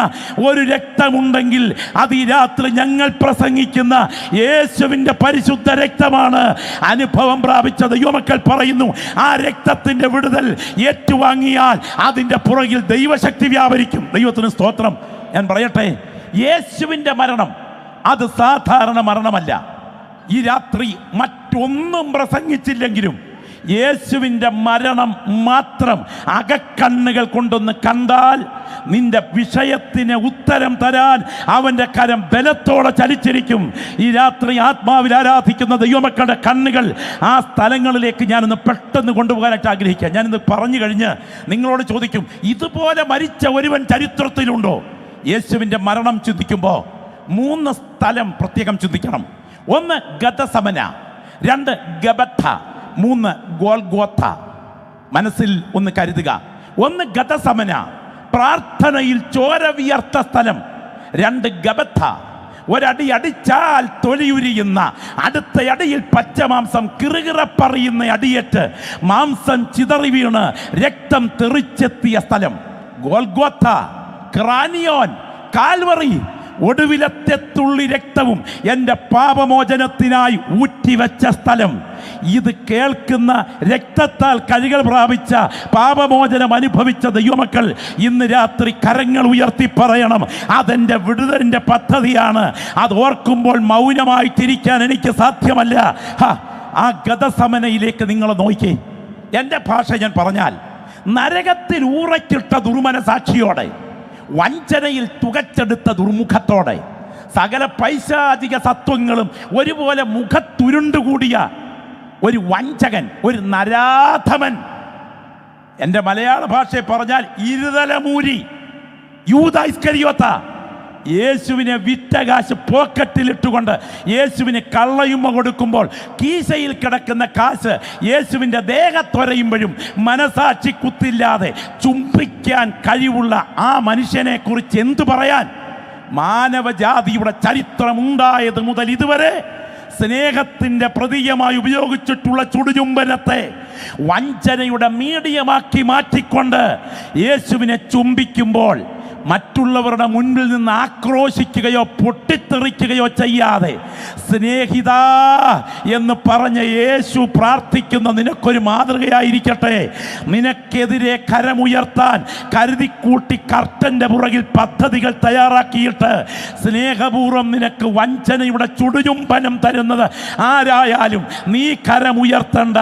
ഒരു രക്തമുണ്ടെങ്കിൽ അത് ഈ രാത്രി ഞങ്ങൾ പ്രസംഗിക്കുന്ന യേശുവിൻ്റെ പരിശുദ്ധ രക്തമാണ്. അനുഭവം പ്രാപിച്ച ദൈവമക്കൾ പറയുന്നു, ആ രക്തത്തിൻ്റെ വിടുതൽ ഏറ്റുവാങ്ങിയാൽ അതിൻ്റെ പുറകിൽ ദൈവശക്തി വ്യാപരിക്കും. ദൈവത്തിന് സ്തോത്രം. ഞാൻ പറയട്ടെ, യേശുവിൻ്റെ മരണം അത് സാധാരണ മരണമല്ല. ഈ രാത്രി മറ്റൊന്നും പ്രസംഗിച്ചില്ലെങ്കിലും യേശുവിൻ്റെ മരണം മാത്രം അകക്കണ്ണുകൾ കൊണ്ടൊന്ന് കണ്ടാൽ നിന്റെ വിഷയത്തിന് ഉത്തരം തരാൻ അവൻ്റെ കരം ബലത്തോടെ ചലിച്ചിരിക്കും. ഈ രാത്രി ആത്മാവിൽ ആരാധിക്കുന്ന ദൈവമക്കളുടെ കണ്ണുകൾ ആ സ്ഥലങ്ങളിലേക്ക് ഞാനൊന്ന് പെട്ടെന്ന് കൊണ്ടുപോകാനായിട്ട് ആഗ്രഹിക്കുക. ഞാനിന്ന് പറഞ്ഞു കഴിഞ്ഞ് നിങ്ങളോട് ചോദിക്കും, ഇതുപോലെ മരിച്ച ഒരുവൻ ചരിത്രത്തിലുണ്ടോ? യേശുവിൻ്റെ മരണം ചിന്തിക്കുമ്പോൾ 3 സ്ഥലം പ്രത്യേകം ചിന്തിക്കണം. 1 ഗതസമന, 2 ഗബത്ത, 3 ഗോൽഗോത്ത. മനസ്സിൽ ഒന്ന് കരുതുക. 1 ഗതസമന, പ്രാർത്ഥനയിൽ ചോര വിയർത്ത സ്ഥലം. 2 ഗബത്ത, ഒരടി അടിച്ചാൽ തൊലിയുരിയുന്ന, അടുത്ത അടിയിൽ പച്ചമാംസം കിറുകിറപ്പറിയുന്ന അടിയേറ്റ് മാംസം ചിതറി വീണ് രക്തം തെറിച്ചെത്തിയ സ്ഥലം. ഗോൽഗോത്ത, ക്രാനിയോൻ, കാൽവറി, ഒടുവിലത്തെ തുള്ളി രക്തവും എൻ്റെ പാപമോചനത്തിനായി ഊറ്റിവെച്ച സ്ഥലം. ഇത് കേൾക്കുന്ന രക്തത്താൽ കഴുകൽ പ്രാപിച്ച പാപമോചനം അനുഭവിച്ച ദൈവമക്കൾ ഇന്ന് രാത്രി കരങ്ങൾ ഉയർത്തി പറയണം, അതെൻ്റെ വിടുതലിൻ്റെ പദ്ധതിയാണ്. അത് ഓർക്കുമ്പോൾ മൗനമായിട്ടിരിക്കാൻ എനിക്ക് സാധ്യമല്ല. ആ ഗതസമനയിലേക്ക് നിങ്ങൾ നോക്കി. എൻ്റെ ഭാഷ ഞാൻ പറഞ്ഞാൽ, നരകത്തിൽ ഊറയ്ക്കിട്ട ദുർമനസാക്ഷിയോടെ, വഞ്ചനയിൽ തുകച്ചെടുത്ത ദുർമുഖത്തോടെ, സകല പൈശാചിക സത്വങ്ങളും ഒരുപോലെ മുഖത്തുരുണ്ടുകൂടിയ ഒരു വഞ്ചകൻ, ഒരു നരാധമൻ, എൻ്റെ മലയാള ഭാഷയിൽ പറഞ്ഞാൽ ഇരുതലമൂരി യൂദാ ഇസ്കരിയോത്ത, യേശുവിനെ വിറ്റ കാശ് പോക്കറ്റിലിട്ടുകൊണ്ട് യേശുവിന് കള്ളയുമ്മ കൊടുക്കുമ്പോൾ കീശയിൽ കിടക്കുന്ന കാശ് യേശുവിൻ്റെ ദേഹത്തൊരയുമ്പോഴും മനസാക്ഷി കുത്തില്ലാതെ ചുംബിക്കാൻ കഴിവുള്ള ആ മനുഷ്യനെ കുറിച്ച് എന്തു പറയാൻ? മാനവജാതിയുടെ ചരിത്രമുണ്ടായത് മുതൽ ഇതുവരെ സ്നേഹത്തിൻ്റെ പ്രതീകമായി ഉപയോഗിച്ചിട്ടുള്ള ചുടുചുംബനത്തെ വഞ്ചനയുടെ മീഡിയമാക്കി മാറ്റിക്കൊണ്ട് യേശുവിനെ ചുംബിക്കുമ്പോൾ മറ്റുള്ളവരുടെ മുൻപിൽ നിന്ന് ആക്രോശിക്കുകയോ പൊട്ടിത്തെറിക്കുകയോ ചെയ്യാതെ സ്നേഹിത എന്ന് പറഞ്ഞ യേശു പ്രാർത്ഥിക്കുന്ന നിനക്കൊരു മാതൃകയായിരിക്കട്ടെ. നിനക്കെതിരെ കരമുയർത്താൻ കരുതിക്കൂട്ടി കർട്ടൻ്റെ പുറകിൽ പദ്ധതികൾ തയ്യാറാക്കിയിട്ട് സ്നേഹപൂർവ്വം നിനക്ക് വഞ്ചനയുടെ ചുടുചുംബനം തരുന്നത് ആരായാലും നീ കരമുയർത്തണ്ട.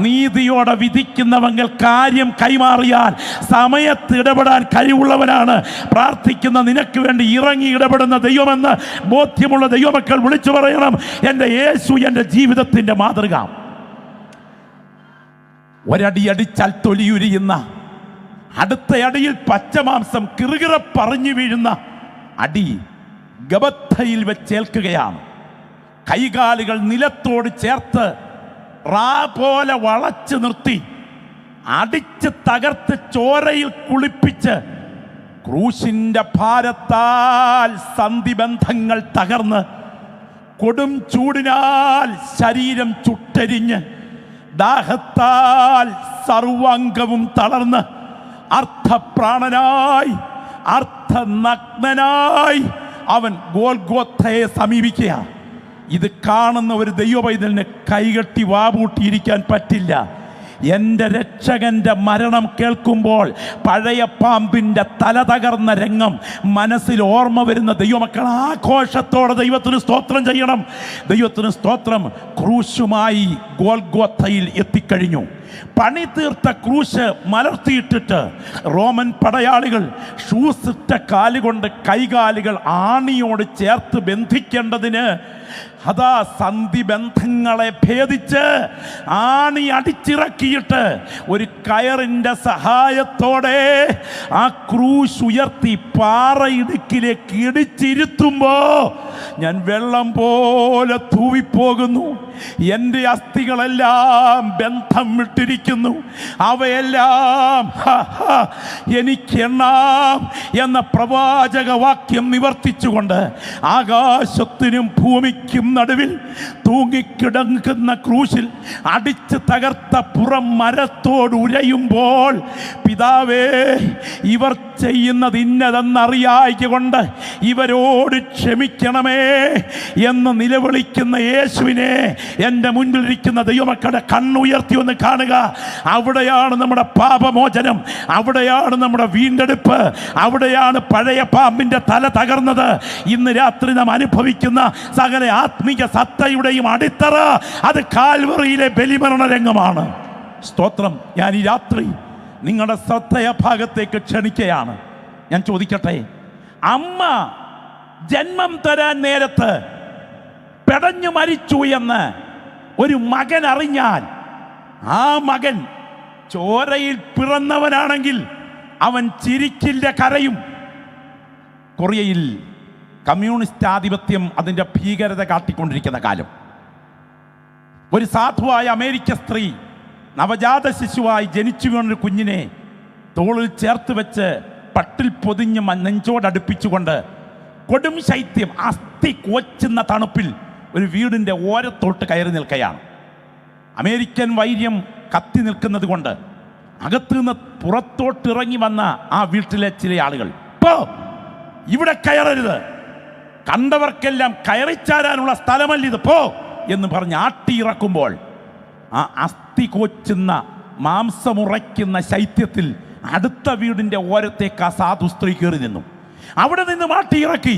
നീതിയോടെ വിധിക്കുന്നവങ്ങൾ കാര്യം കൈമാറിയാൽ സമയത്ത് ഇടപെടാൻ കഴിവുള്ളവനാണ് പ്രാർത്ഥിക്കുന്ന നിനക്ക് വേണ്ടി ഇറങ്ങി ഇടപെടുന്ന ദൈവമെന്ന് ബോധ്യമുള്ള ദൈവമക്കൾ വിളിച്ചു പറയണം, എൻ്റെ യേശു എൻ്റെ ജീവിതത്തിൻ്റെ മാതൃക. ഒരടി അടിച്ചാൽ തൊലിയുരിയുന്ന, അടുത്ത അടിയിൽ പച്ചമാംസം കിറുകിറ പറഞ്ഞു വീഴുന്ന അടി ഗബത്തയിൽ വെച്ചേൽക്കുകയാണ്. കൈകാലുകൾ നിലത്തോട് ചേർത്ത് റാ പോലെ വളച്ചു നിർത്തി അടിച്ച് തകർത്ത് ചോരയിൽ കുളിപ്പിച്ച് ക്രൂശിൻ്റെ ഭാരത്താൽ സന്ധിബന്ധങ്ങൾ തകർന്ന് കൊടും ചൂടിനാൽ ശരീരം ചുട്ടരിഞ്ഞ് ദാഹത്താൽ സർവാംഗവും തളർന്ന് അർത്ഥപ്രാണനായി അർത്ഥനഗ്നനായി അവൻ ഗോൽഗോഥയെ സമീപിക്കുക. ഇത് കാണുന്ന ഒരു ദൈവപൈതലിന് കൈകെട്ടി വാപൂട്ടിയിരിക്കാൻ പറ്റില്ല. എൻ്റെ രക്ഷകൻ്റെ മരണം കേൾക്കുമ്പോൾ പഴയ പാമ്പിൻ്റെ തല തകർന്ന രംഗം മനസ്സിൽ ഓർമ്മ വരുന്ന ദൈവമക്കൾ ആഘോഷത്തോടെ ദൈവത്തിന് സ്തോത്രം ചെയ്യണം. ദൈവത്തിന് സ്തോത്രം. ക്രൂശുമായി ഗോൽഗോഥയിൽ എത്തിക്കഴിഞ്ഞു. പണി തീർത്ത ക്രൂശ് മലർത്തിയിട്ടിട്ട് റോമൻ പടയാളികൾ ഷൂസിട്ട കാലുകൊണ്ട് കൈകാലുകൾ ആണിയോട് ചേർത്ത് ബന്ധിക്കേണ്ടതിന് അതാ സന്ധിബന്ധങ്ങളെ ഭേദിച്ച് ആണി അടിച്ചിറക്കിയിട്ട് ഒരു കയറിൻ്റെ സഹായത്തോടെ ആ ക്രൂശ് ഉയർത്തി പാറയിടുക്കിലേക്ക് ഇടിച്ചിരുത്തുമ്പോ ഞാൻ വെള്ളം പോലെ തൂവിപ്പോകുന്നു. എൻ്റെ അസ്ഥികളെല്ലാം ബന്ധം വിട്ടിരിക്കുന്നു. അവയെല്ലാം എനിക്കെണ്ണാം എന്ന പ്രവാചക വാക്യം നിവർത്തിച്ചുകൊണ്ട് ആകാശത്തിനും ഭൂമിക്കും നടുവിൽ തൂങ്ങിക്കിടക്കുന്ന ക്രൂശിൽ അടിച്ച് തകർത്ത പുറം മരത്തോട് ഉരയുമ്പോൾ പിതാവേ, ഇവർ ചെയ്യുന്നത് ഇന്നതെന്നറിയായിക്കൊണ്ട് ഇവരോട് ക്ഷമിക്കണമേ എന്ന് നിലവിളിക്കുന്ന യേശുവിനെ എൻ്റെ മുൻപിലിരിക്കുന്ന ദൈവമക്കളുടെ കണ്ണുയർത്തി ഒന്ന് കാണുക. അവിടെയാണ് നമ്മുടെ പാപമോചനം, അവിടെയാണ് നമ്മുടെ വീണ്ടെടുപ്പ്, അവിടെയാണ് പഴയ പാമ്പിൻ്റെ തല തകർന്നത്. ഇന്ന് രാത്രി നാം അനുഭവിക്കുന്ന സകല ആത്മീയ സത്തയുടെയും അടിത്തറ അത് കാൽവറിയിലെ ബലിമരണ രംഗമാണ്. സ്തോത്രം. ഞാൻ ഈ രാത്രി നിങ്ങളുടെ ശ്രദ്ധയ ഭാഗത്തേക്ക് ക്ഷണിക്കുകയാണ്. ഞാൻ ചോദിക്കട്ടെ, അമ്മ ജന്മം തരാൻ നേരത്ത് പെടഞ്ഞു മരിച്ചു എന്ന് ഒരു മകൻ അറിഞ്ഞാൽ ആ മകൻ ചോരയിൽ പിറന്നവനാണെങ്കിൽ അവൻ ചിരിക്കില്ല, കരയും. കൊറിയയിൽ കമ്മ്യൂണിസ്റ്റ് ആധിപത്യം അതിൻ്റെ ഭീകരത കാട്ടിക്കൊണ്ടിരിക്കുന്ന കാലം. ഒരു സാധുവായ അമേരിക്ക സ്ത്രീ നവജാത ശിശുവായി ജനിച്ചു വീണൊരു കുഞ്ഞിനെ തോളിൽ ചേർത്ത് വെച്ച് പട്ടിൽ പൊതിഞ്ഞ് നെഞ്ചോടടുപ്പിച്ചുകൊണ്ട് കൊടും ശൈത്യം, അസ്ഥി കോച്ചുന്ന തണുപ്പിൽ ഒരു വീടിൻ്റെ ഓരത്തോട്ട് കയറി നിൽക്കുകയാണ്. അമേരിക്കൻ വൈര്യം കത്തി നിൽക്കുന്നത് കൊണ്ട് അകത്തു നിന്ന് പുറത്തോട്ടിറങ്ങി വന്ന ആ വീട്ടിലെ ചില ആളുകൾ, പോ, ഇവിടെ കയറരുത്, കണ്ടവർക്കെല്ലാം കയറിച്ചാരാനുള്ള സ്ഥലമല്ലിത്, പോ എന്ന് പറഞ്ഞ് ആട്ടിയിറക്കുമ്പോൾ ആ അസ്ഥി കോച്ചുന്ന മാംസമുറയ്ക്കുന്ന ശൈത്യത്തിൽ അടുത്ത വീടിൻ്റെ ഓരത്തേക്ക് ആ സാധു സ്ത്രീ കയറി നിന്നു. അവിടെ നിന്ന് മാട്ടിയിറക്കി.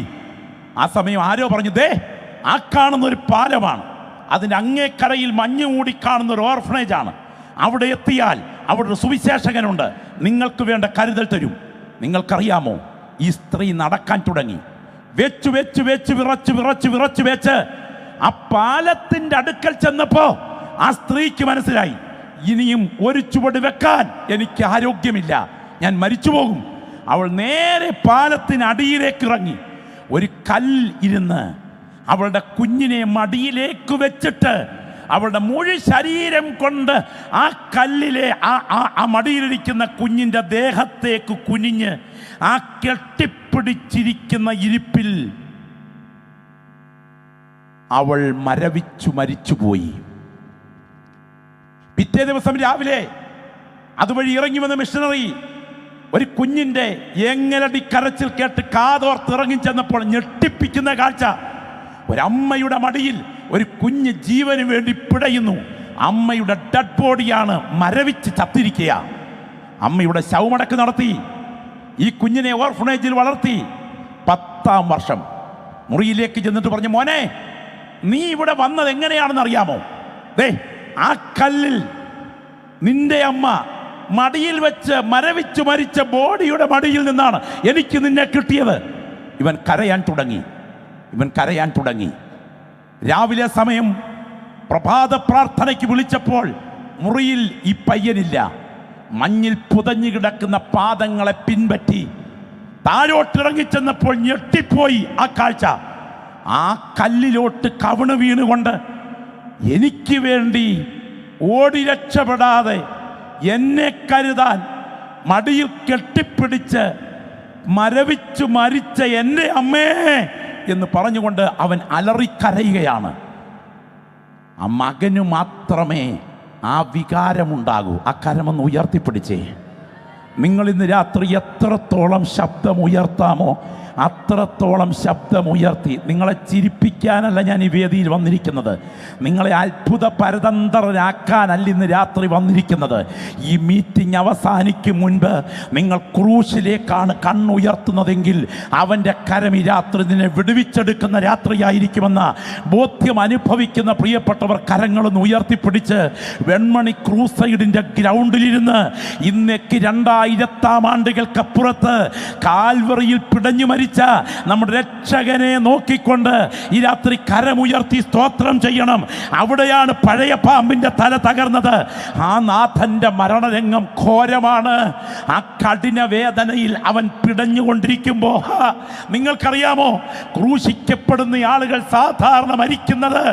ആ സമയം ആരോ പറഞ്ഞു, ദേ ആ കാണുന്ന ഒരു പാലമാണ്, അതിൻ്റെ അങ്ങേക്കരയിൽ മഞ്ഞ് മൂടി കാണുന്ന ഒരു ഓർഫനേജാണ്. അവിടെ എത്തിയാൽ അവിടെ ഒരു സുവിശേഷകനുണ്ട്, നിങ്ങൾക്ക് വേണ്ട കരുതൽ തരും. നിങ്ങൾക്കറിയാമോ, ഈ സ്ത്രീ നടക്കാൻ തുടങ്ങി. വെച്ച് വെച്ച് വെച്ച് വിറച്ച് വിറച്ച് വിറച്ച് വെച്ച് ആ പാലത്തിൻ്റെ അടുക്കൽ ചെന്നപ്പോൾ ആ സ്ത്രീക്ക് മനസ്സിലായി, ഇനിയും ഒരു ചുവട് വെക്കാൻ എനിക്ക് ആരോഗ്യമില്ല, ഞാൻ മരിച്ചു പോകും. അവൾ നേരെ പാലത്തിനടിയിലേക്ക് ഇറങ്ങി. ഒരു കല്ല് ഇരുന്ന് അവളുടെ കുഞ്ഞിനെ മടിയിലേക്ക് വെച്ചിട്ട് അവളുടെ മുഴു ശരീരം കൊണ്ട് ആ കല്ലിലെ ആ മടിയിലിരിക്കുന്ന കുഞ്ഞിൻ്റെ ദേഹത്തേക്ക് കുനിഞ്ഞ് ആ കെട്ടിപ്പിടിച്ചിരിക്കുന്ന ഇരിപ്പിൽ അവൾ മരവിച്ചു മരിച്ചുപോയി. പിറ്റേ ദിവസം രാവിലെ അതുവഴി ഇറങ്ങി വന്ന മിഷണറി ഒരു കുഞ്ഞിൻ്റെ എങ്ങലടി കരച്ചിൽ കേട്ട് കാതോർത്തിറങ്ങി ചെന്നപ്പോൾ ഞെട്ടിപ്പിക്കുന്ന കാഴ്ച. ഒരമ്മയുടെ മടിയിൽ ഒരു കുഞ്ഞ് ജീവന് വേണ്ടി പിടയുന്നു. അമ്മയുടെ ഡെഡ് ബോഡിയാണ് മരവിച്ച് ചത്തിരിക്കുക. അമ്മയുടെ ശവമടക്ക് നടത്തി. ഈ കുഞ്ഞിനെ ഓർഫണേജിൽ വളർത്തി. 10ാം വർഷം മുറിയിലേക്ക് ചെന്നിട്ട് പറഞ്ഞു, മോനെ നീ ഇവിടെ വന്നത് എങ്ങനെയാണെന്ന് അറിയാമോ? ദേ ആ കല്ലിൽ നിന്റെ അമ്മ മടിയിൽ വെച്ച് മരവിച്ചു മരിച്ച ബോഡിയുടെ മടിയിൽ നിന്നാണ് എനിക്ക് നിന്നെ കിട്ടിയത്. ഇവൻ കരയാൻ തുടങ്ങി. രാവിലെ സമയം പ്രഭാത പ്രാർത്ഥനയ്ക്ക് വിളിച്ചപ്പോൾ മുറിയിൽ ഈ പയ്യനില്ല. മഞ്ഞിൽ പുതഞ്ഞു കിടക്കുന്ന പാദങ്ങളെ പിൻപറ്റി താഴോട്ടിറങ്ങിച്ചെന്നപ്പോൾ ഞെട്ടിപ്പോയി ആ കാഴ്ച. ആ കല്ലിലോട്ട് കവിണ് വീണുകൊണ്ട് എനിക്ക് വേണ്ടി ഓടി രക്ഷപ്പെടാതെ എന്നെ കരുതാൻ മടിയിൽ കെട്ടിപ്പിടിച്ച് മരവിച്ചു മരിച്ച എൻ്റെ അമ്മേ എന്ന് പറഞ്ഞുകൊണ്ട് അവൻ അലറിക്കരയുകയാണ്. ആ മകന് മാത്രമേ ആ വികാരമുണ്ടാകൂ. ആ കരമൊന്ന് ഉയർത്തിപ്പിടിച്ചേ. നിങ്ങൾ ഇന്ന് രാത്രി എത്രത്തോളം ശബ്ദമുയർത്താമോ അത്രത്തോളം ശബ്ദമുയർത്തി. നിങ്ങളെ ചിരിപ്പിക്കാനല്ല ഞാൻ ഈ വേദിയിൽ വന്നിരിക്കുന്നത്, നിങ്ങളെ അത്ഭുത പരതന്ത്രരാക്കാനല്ല ഇന്ന് രാത്രി വന്നിരിക്കുന്നത്. ഈ മീറ്റിംഗ് അവസാനിക്കും മുൻപ് നിങ്ങൾ ക്രൂശിലേക്കാണ് കണ്ണുയർത്തുന്നതെങ്കിൽ അവൻ്റെ കരം ഈ രാത്രി നിന്നെ വിടുവിച്ചെടുക്കുന്ന രാത്രിയായിരിക്കുമെന്ന ബോധ്യം അനുഭവിക്കുന്ന പ്രിയപ്പെട്ടവർ കരങ്ങളൊന്ന് ഉയർത്തിപ്പിടിച്ച് വെൺമണി ക്രൂസൈഡിൻ്റെ ഗ്രൗണ്ടിലിരുന്ന് ഇന്നേക്ക് 2000 ആണ്ടുകൾക്കപ്പുറത്ത് കാൽവറിയിൽ പിടഞ്ഞു മരിച്ച നമ്മുടെ രക്ഷകനെ നോക്കിക്കൊണ്ട് ഈ രാത്രി കരമുയർത്തി സ്തോത്രം ചെയ്യണം. അവിടെയാണ് പഴയ പാമ്പിന്റെ തല തകർന്നത്. ആ നാഥന്റെ മരണരംഗം ഘോരമാണ്. ആ കഠിന വേദനയിൽ അവൻ പിടഞ്ഞുകൊണ്ടിരിക്കുമ്പോ നിങ്ങൾക്കറിയാമോ, ക്രൂശിക്കപ്പെടുന്ന ആളുകൾ സാധാരണ മരിക്കുന്നത്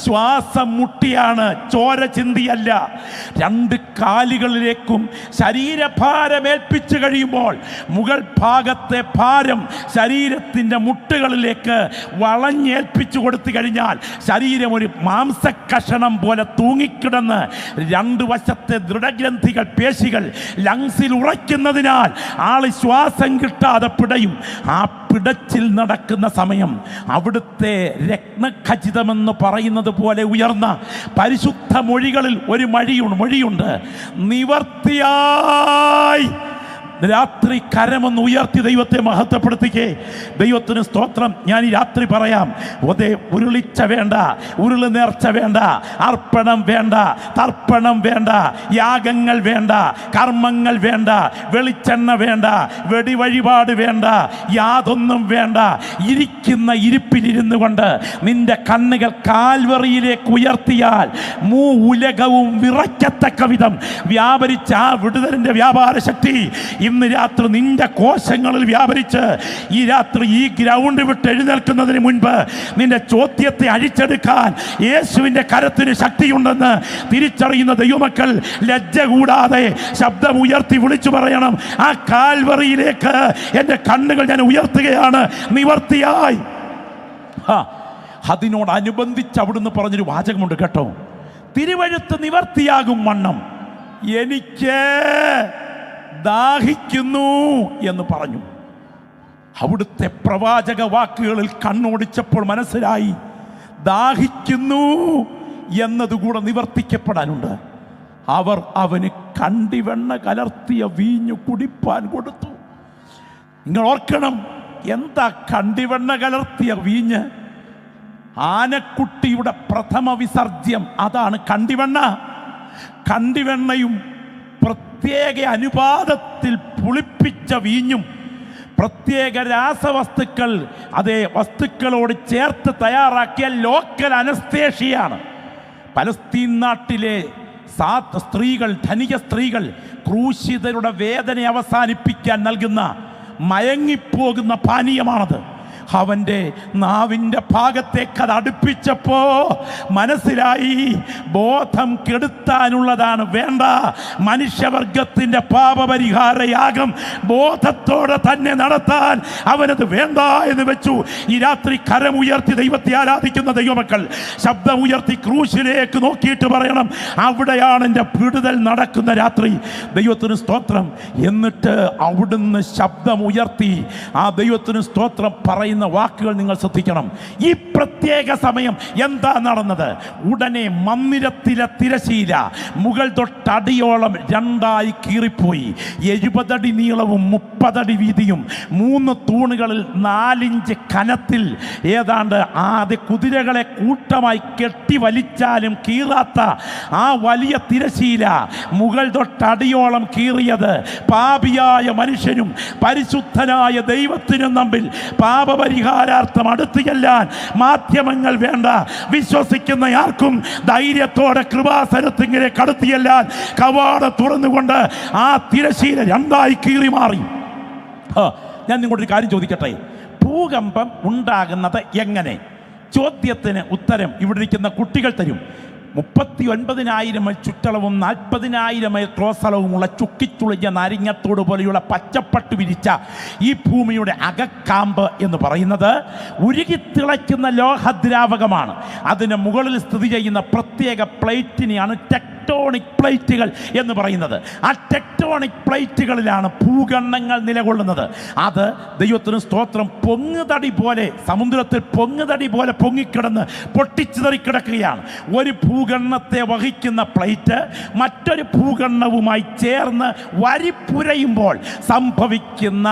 ശ്വാസം മുട്ടിയാണ്, ചോര ചിന്തിയല്ല. 2 കാലുകളിലേക്കും ശരീരഭാരമേൽപ്പിച്ചു കഴിയുമ്പോൾ മുകൾ ഭാഗത്തെ ഭാരം ശരീരത്തിൻ്റെ മുട്ടുകളിലേക്ക് വളഞ്ഞേൽപ്പിച്ചു കൊടുത്തു കഴിഞ്ഞാൽ ശരീരം ഒരു മാംസക്കഷണം പോലെ തൂങ്ങിക്കിടന്ന് 2 വശത്തെ ദൃഢഗ്രന്ഥികൾ പേശികൾ ലങ്സിൽ ഉറയ്ക്കുന്നതിനാൽ ആള് ശ്വാസം കിട്ടാതെ പിടയും. ആ പിടച്ചിൽ നടക്കുന്ന സമയം അവിടുത്തെ രത്നഖചിതമെന്ന് പറയുന്നത് പോലെ ഉയർന്ന പരിശുദ്ധ മൊഴികളിൽ ഒരു മൊഴിയുണ്ട്. നിവർത്തിയായി. രാത്രി കരമൊന്ന് ഉയർത്തി ദൈവത്തെ മഹത്വപ്പെടുത്തിക്കേ. ദൈവത്തിന് സ്തോത്രം. ഞാൻ ഈ രാത്രി പറയാം, ഉരുളിച്ച വേണ്ട, ഉരുള് നേർച്ച വേണ്ട, അർപ്പണം വേണ്ട, തർപ്പണം വേണ്ട, യാഗങ്ങൾ വേണ്ട, കർമ്മങ്ങൾ വേണ്ട, വെളിച്ചെണ്ണ വേണ്ട, വെടിവഴിപാട് വേണ്ട, യാതൊന്നും വേണ്ട. ഇരിക്കുന്ന ഇരിപ്പിലിരുന്നു കൊണ്ട് നിന്റെ കണ്ണുകൾ കാൽവറിയിലേക്ക് ഉയർത്തിയാൽ ഉലകവും വിറയ്ക്കത്തക്ക വിധം വ്യാപരിച്ച ആ വിടുതലിന്റെ വ്യാപാര ശക്തി ഇന്ന് രാത്രി നിന്റെ കോശങ്ങളിൽ വ്യാപരിച്ച് ഈ രാത്രി ഈ ഗ്രൗണ്ട് വിട്ട് എഴുന്നേൽക്കുന്നതിന് മുൻപ് നിന്റെ ചോദ്യത്തെ അഴിച്ചെടുക്കാൻ യേശുവിന്റെ കരത്തിന് ശക്തിയുണ്ടെന്ന് തിരിച്ചറിയുന്ന ദൈവമക്കൾ ലജ്ജ കൂടാതെ ശബ്ദം ഉയർത്തി വിളിച്ചു പറയണം, ആ കാൽവറിയിലേക്ക് എൻ്റെ കണ്ണുകൾ ഞാൻ ഉയർത്തുകയാണ്, നിവർത്തിയായി. അതിനോടനുബന്ധിച്ച് അവിടുന്ന് പറഞ്ഞൊരു വാചകമുണ്ട് കേട്ടോ, തിരുവഴുത്ത് നിവർത്തിയാകും വണ്ണം എനിക്ക് ദാഹിക്കുന്നു എന്ന് പറഞ്ഞു. അവിടുത്തെ പ്രവാചക വാക്കുകളിൽ കണ്ണോടിച്ചപ്പോൾ മനസ്സിലായി, ദാഹിക്കുന്നു എന്നതുകൂടെ നിവർത്തിക്കപ്പെടാനുണ്ട്. അവർ അവന് കണ്ടിവെണ്ണ കലർത്തിയ വീഞ്ഞു കുടിപ്പാൻ കൊടുത്തു. നിങ്ങൾ ഓർക്കണം, എന്താ കണ്ടിവെണ്ണ കലർത്തിയ വീഞ്ഞ്? ആനക്കുട്ടിയുടെ പ്രഥമ വിസർജ്യം അതാണ് കണ്ടിവെണ്ണ. കണ്ടിവെണ്ണയും പ്രത്യേക അനുപാതത്തിൽ പുളിപ്പിച്ച വീഞ്ഞും പ്രത്യേക രാസവസ്തുക്കൾ, അതേ വസ്തുക്കളോട് ചേർത്ത് തയ്യാറാക്കിയ ലോക്കൽ അനസ്തേഷ്യയാണ്. പലസ്തീൻ നാട്ടിലെ സ്ത്രീകൾ, ധനിക സ്ത്രീകൾ ക്രൂശിതരുടെ വേദന അവസാനിപ്പിക്കാൻ നൽകുന്ന മയങ്ങിപ്പോകുന്ന പാനീയമാണത്. അവൻ്റെ നാവിൻ്റെ ഭാഗത്തേക്ക് അത് അടുപ്പിച്ചപ്പോ മനസ്സിലായി ബോധം കെടുത്താനുള്ളതാണ്. വേണ്ട, മനുഷ്യവർഗത്തിൻ്റെ പാപപരിഹാരയാഗം ബോധത്തോടെ തന്നെ നടത്താൻ അവനത് വേണ്ട എന്ന് വെച്ചു. ഈ രാത്രി കരമുയർത്തി ദൈവത്തെ ആരാധിക്കുന്ന ദൈവമക്കൾ ശബ്ദമുയർത്തി ക്രൂശിലേക്ക് നോക്കിയിട്ട് പറയണം, അവിടെയാണ് എൻ്റെ വിടുതൽ നടക്കുന്ന രാത്രി. ദൈവത്തിന് സ്തോത്രം. എന്നിട്ട് അവിടുന്ന് ശബ്ദമുയർത്തി ആ ദൈവത്തിന് സ്തോത്രം പറയുന്ന വാക്കുകൾ നിങ്ങൾ ശ്രദ്ധിക്കണം. ഈ പ്രത്യേക സമയം എന്താ നടന്നത്? ഉടനെ മന്ദിരത്തിലെ തിരശീല മുകൾ തൊട്ടടിയോളം രണ്ടായി കീറിപ്പോയി. 70 അടി നീളവും 30 അടി വീതിയും 3 തൂണുകളിൽ 4 ഇഞ്ച് കനത്തിൽ ഏതാണ്ട് ആദ്യ കുതിരകളെ കൂട്ടമായി കെട്ടി വലിച്ചാലും കീറാത്ത ആ വലിയ തിരശീല മുകൾ തൊട്ടടിയോളം കീറിയത് പാപിയായ മനുഷ്യനും പരിശുദ്ധനായ ദൈവത്തിനും തമ്മിൽ പാപപരിഹാരാർത്ഥം അടുത്ത് ചെല്ലാൻ മാധ്യമങ്ങൾ വേണ്ട. വിശ്വസിക്കുന്ന ആർക്കും ധൈര്യത്തോടെ കൃപാസനത്തിലേക്ക് അടുത്ത് ചെല്ലാൻ കവാടം തുറന്നുകൊണ്ട് ആ തിരശീല രണ്ടായി കീറി മാറി. ഞാൻ നിങ്ങളൊരു കാര്യം ചോദിക്കട്ടെ, ഭൂകമ്പം ഉണ്ടാകുന്നത് എങ്ങനെ? ചോദ്യത്തിന് ഉത്തരം ഇവിടെ ഇരിക്കുന്ന കുട്ടികൾ തരും. 39,000 മൈൽ ചുറ്റളവും 40,000 മൈൽ ക്രോസളവുമുള്ള ചുക്കിച്ചുളിഞ്ഞ നാരിങ്ങത്തോട് പോലെയുള്ള പച്ചപ്പട്ട് വിരിച്ച ഈ ഭൂമിയുടെ അകക്കാമ്പ് എന്ന് പറയുന്നത് ഉരുകിത്തിളയ്ക്കുന്ന ലോഹദ്രാവകമാണ്. അതിന് മുകളിൽ സ്ഥിതി ചെയ്യുന്ന പ്രത്യേക പ്ലേറ്റിനെയാണ് ടെക്ടോണിക് പ്ലേറ്റുകൾ എന്ന് പറയുന്നത്. ആ ടെക്ടോണിക് പ്ലേറ്റുകളിലാണ് ഭൂഖണ്ഡങ്ങൾ നിലകൊള്ളുന്നത്. അത് ദൈവത്തിന് സ്തോത്രം പൊങ്ങുതടി പോലെ, സമുദ്രത്തിൽ പൊങ്ങുതടി പോലെ പൊങ്ങിക്കിടന്ന് പൊട്ടിച്ചിതറിക്കിടക്കുകയാണ്. ഒരു ഭൂഖണ്ഡത്തെ വഹിക്കുന്ന പ്ലേറ്റ് മറ്റൊരു ഭൂഖണ്ഡവുമായി ചേർന്ന് വരിപ്പുരയുമ്പോൾ സംഭവിക്കുന്ന